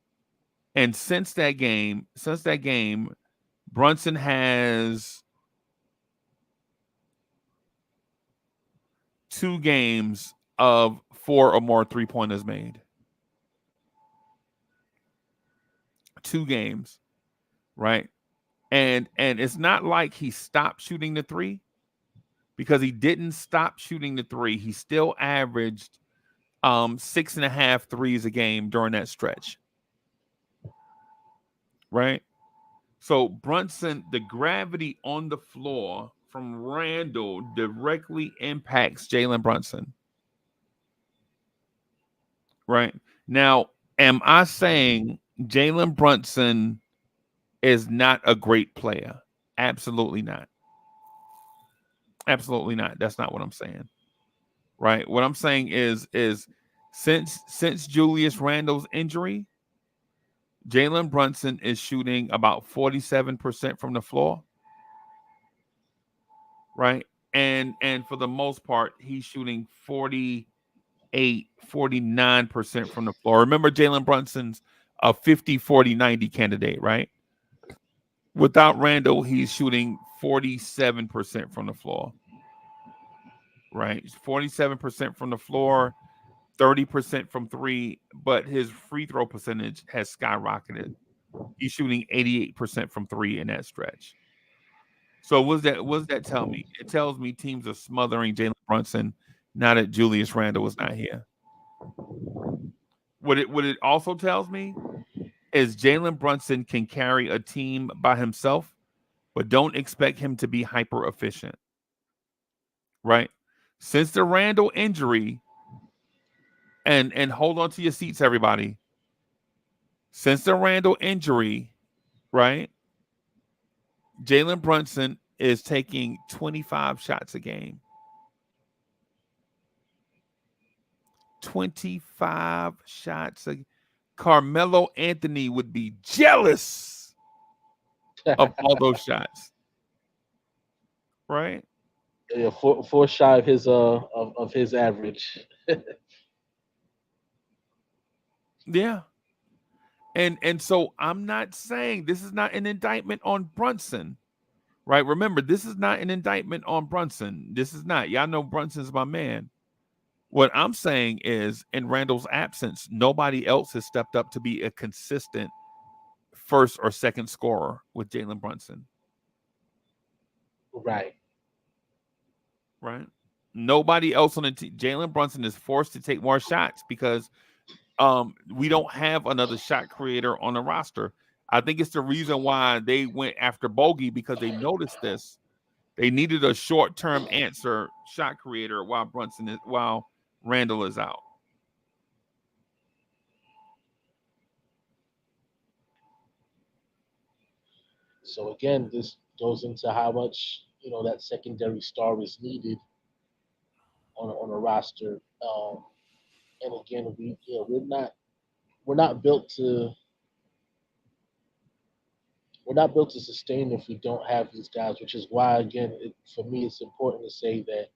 And since that game, Brunson has 2 games of 4 or more 3-pointers made. 2 games, right? And it's not like he stopped shooting the three, because he didn't stop shooting the three. He still averaged 6.5 threes a game during that stretch, right? So Brunson, the gravity on the floor from Randall directly impacts Jalen Brunson, right? Now, am I saying Jalen Brunson is not a great player? Absolutely not. Absolutely not. That's not what I'm saying. Right? What I'm saying is since Julius Randle's injury, Jalen Brunson is shooting about 47% from the floor, right? And for the most part, he's shooting 49% from the floor. Remember, Jalen Brunson's a 50-40-90 candidate, right? Without Randle, he's shooting 47% from the floor, right? 47% from the floor, 30% from three, but his free throw percentage has skyrocketed. He's shooting 88% from three in that stretch. So what does that tell me? It tells me teams are smothering Jalen Brunson now that Julius Randle is not here. What it also tells me is Jalen Brunson can carry a team by himself, but don't expect him to be hyper efficient. Right? Since the Randle injury, and hold on to your seats, everybody. Since the Randle injury, right? Jalen Brunson is taking 25 shots a game. 25 shots a Carmelo Anthony would be jealous of all those shots. Right? Yeah, four shy of his of his average. Yeah. And so I'm not saying this is not an indictment on Brunson. Right? Remember, this is not an indictment on Brunson. This is not. Y'all know Brunson's my man. What I'm saying is, in Randall's absence, nobody else has stepped up to be a consistent first or second scorer with Jalen Brunson. Right. Right? Nobody else on the team. Jalen Brunson is forced to take more shots because we don't have another shot creator on the roster. I think it's the reason why they went after Bogey, because they noticed this. They needed a short-term answer shot creator while Randall is out. So again, this goes into how much that secondary star is needed on a roster. And again, we're not built to we're not built to sustain if we don't have these guys. Which is why, again, for me, it's important to say that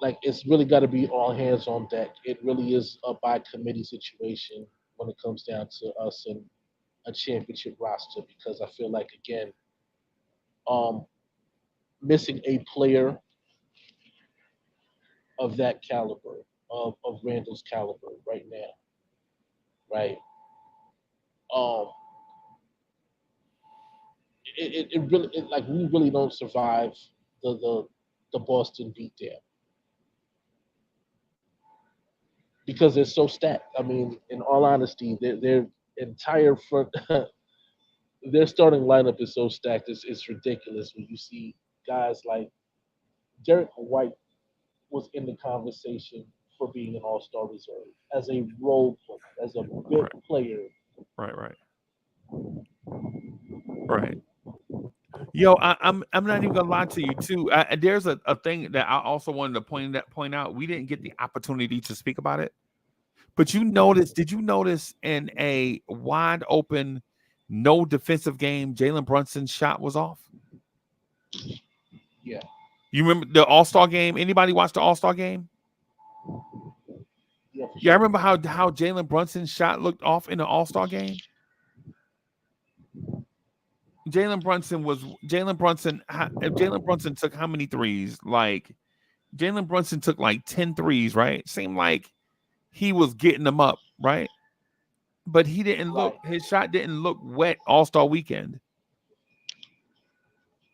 like it's really got to be all hands on deck. It really is a by committee situation when it comes down to us and a championship roster, because I feel like again, um, missing a player of that caliber, of Randall's caliber right now, right? Um, like we really don't survive the Boston beatdown because they're so stacked. I mean, in all honesty, their entire front, their starting lineup is so stacked. It's ridiculous when you see guys like Derek White was in the conversation for being an All Star reserve as a role player, as a big Right. player Yo, I'm not even gonna lie to you too. There's a thing that I also wanted to point out. We didn't get the opportunity to speak about it, but you notice? Did you notice in a wide open, no defensive game, Jalen Brunson's shot was off? Yeah. You remember the All-Star game? Anybody watch the All-Star game? Yeah, Yeah, I remember how Jalen Brunson's shot looked off in the All-Star game. Jalen Brunson took how many threes? Like Jalen Brunson took like 10 threes, right? Seemed like he was getting them up, right? But he didn't look, his shot didn't look wet All-Star weekend.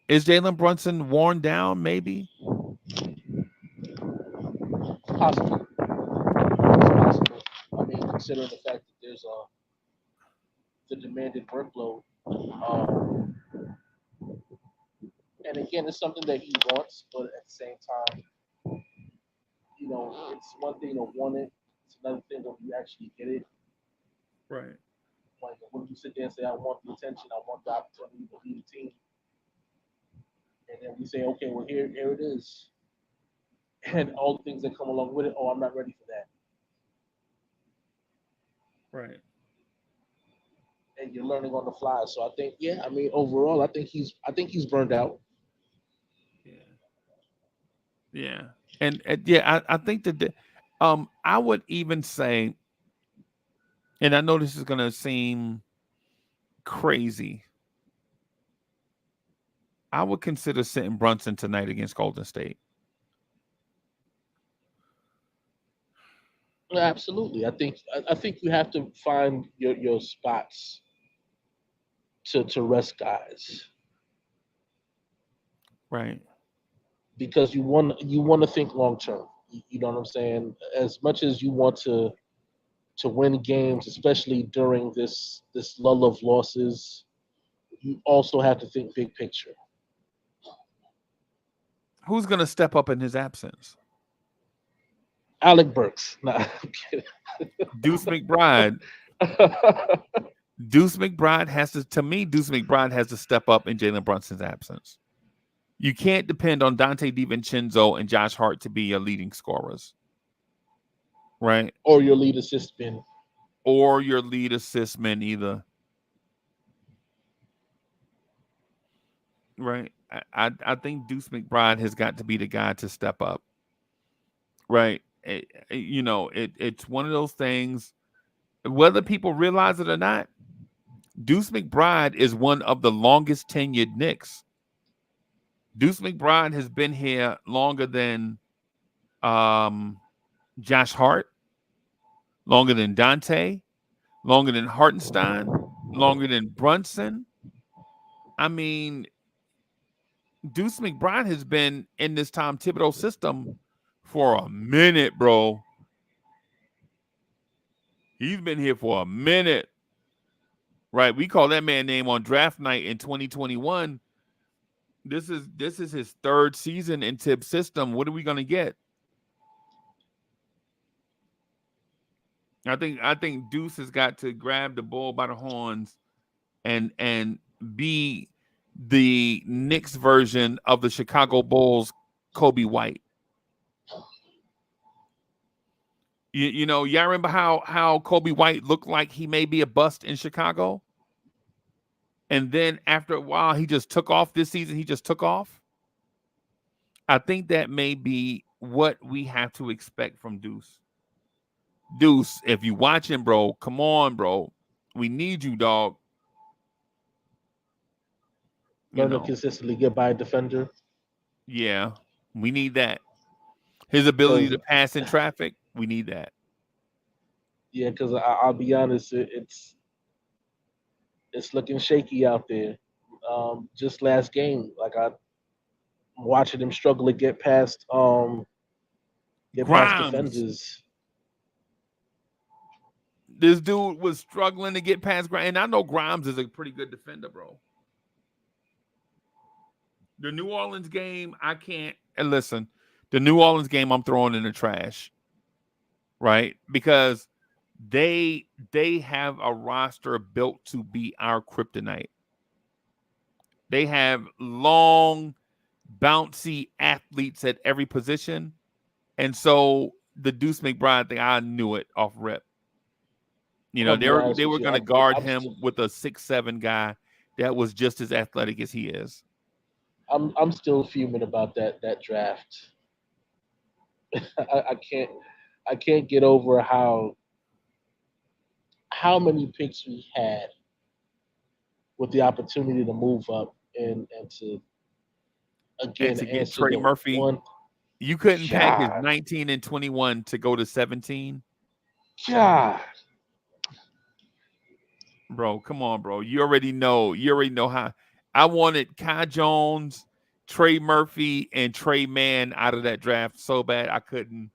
Is Jalen Brunson worn down, maybe? possible. It's possible. I mean, considering the fact that there's the demanded workload. Um, and again, it's something that he wants, but at the same time, it's one thing to want it. It's another thing when you actually get it. Right. Like when you sit there and say, "I want the attention, I want the opportunity to lead a team," and then we say, "Okay, well here it is," and all the things that come along with it. Oh, I'm not ready for that. Right. And you're learning on the fly. So I think, yeah, I mean, overall, I think he's burned out. Yeah. Yeah. And yeah, I think that I would even say, and I know this is gonna seem crazy. I would consider sitting Brunson tonight against Golden State. Absolutely, I think you have to find your spots to rest guys Right. because you want to think long term. You know what I'm saying? As much as you want to win games, especially during this lull of losses, you also have to think big picture. Who's gonna step up in his absence? Alec Burks, nah, I'm kidding. Deuce McBride. Deuce McBride Deuce McBride has to step up in Jalen Brunson's absence. You can't depend on Dante DiVincenzo and Josh Hart to be your leading scorers. Right? Or your lead assistant. Or your lead assist man either. Right? I think Deuce McBride has got to be the guy to step up. Right? It's one of those things, whether people realize it or not, Deuce McBride is one of the longest tenured Knicks. Deuce McBride has been here longer than Josh Hart, longer than Dante, longer than Hartenstein, longer than Brunson. I mean, Deuce McBride has been in this Tom Thibodeau system for a minute, bro. He's been here for a minute. Right? We call that man name on draft night in 2021. This is his third season in Tibbs' system. What are we gonna get? I think Deuce has got to grab the bull by the horns and be the Knicks version of the Chicago Bulls Kobe White. Y'all remember how Kobe White looked like he may be a bust in Chicago? And then after a while, he just took off this season. He just took off. I think that may be what we have to expect from Deuce. Deuce, if you watching, bro, come on, bro. We need you, dog. Learn to consistently get by a defender. Yeah, we need that. His ability to pass in traffic, we need that. Yeah, because I'll be honest, it's looking shaky out there. Just last game, like I'm watching him struggle to get past Grimes. defenders. This dude was struggling to get past Grimes, and I know Grimes is a pretty good defender, bro. The New Orleans game, I can't. And listen, the New Orleans game, I'm throwing in the trash, right? Because they have a roster built to be our kryptonite. They have long, bouncy athletes at every position. And so the Deuce McBride thing, I knew it off rip. You know, I'm gonna be honest they with were you. going to guard I'm him still, with a 6'7" guy that was just as athletic as he is. I'm still fuming about that draft. I can't get over how many picks we had with the opportunity to move up and to And again to get answer Trey the Murphy, one. you couldn't package God, 19 and 21 to go to 17. God, Bro, come on, bro. You already know. You already know how. I wanted Kai Jones, Trey Murphy, and Trey Mann out of that draft so bad I couldn't.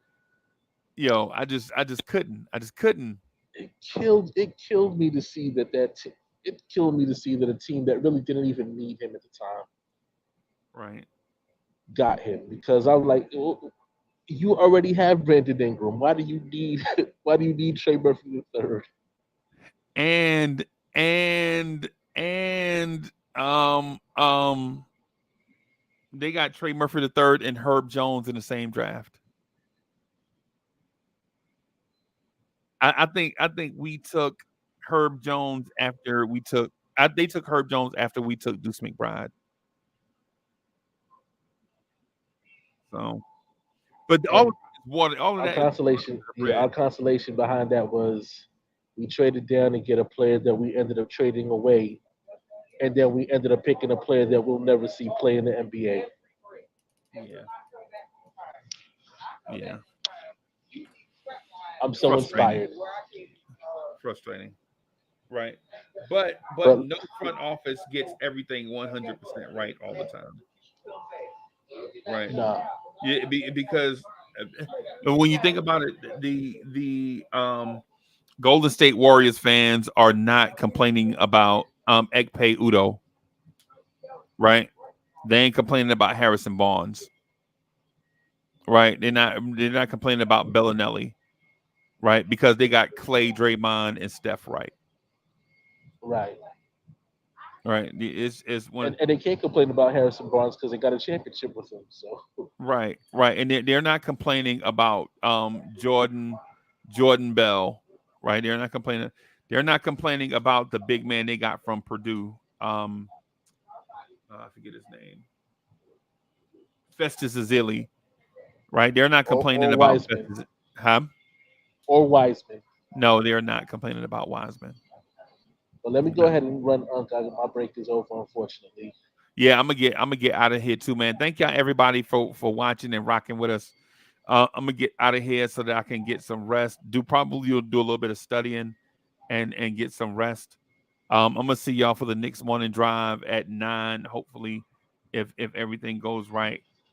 I just couldn't. I just couldn't. it killed me to see it killed me to see that a team that really didn't even need him at the time Right. got him because I'm like, "Oh, you already have Brandon Ingram. Why do you need why do you need Trey Murphy the third? And and they got Trey Murphy the third and Herb Jones in the same draft. I think we took Herb Jones after we took. They took Herb Jones after we took Deuce McBride. So, but all And of all of our that is consolation, yeah, bread. our consolation behind that was we traded down to get a player that we ended up trading away, and then we ended up picking a player that we'll never see play in the NBA. Yeah, yeah, I'm so frustrating, inspired. frustrating. Right, but But no front office gets everything 100% right all the time. Right. nah, Yeah, because when you think about it, the Golden State Warriors fans are not complaining about Ekpe Udo, right? They ain't complaining about Harrison Barnes, right? They're not complaining about Bellinelli, right? Because they got Clay, Draymond, and Steph, right? right. Right. It's one And they can't complain about Harrison Barnes because they got a championship with him. So right, right, and they're not complaining about Jordan Bell, right? They're not complaining. They're not complaining about the big man they got from Purdue. I forget his name. Festus Ezeli, right? They're not complaining or about Wiseman Festus. Huh? or Wiseman. No, they're not complaining about Wiseman. But let me go No. ahead and run. My break is over, unfortunately. Yeah, I'm gonna get out of here too, man. Thank y'all everybody for watching and rocking with us. I'm gonna get out of here so that I can get some rest. You'll do a little bit of studying and get some rest. I'm gonna see y'all for the next morning drive at 9. Hopefully, if everything goes right.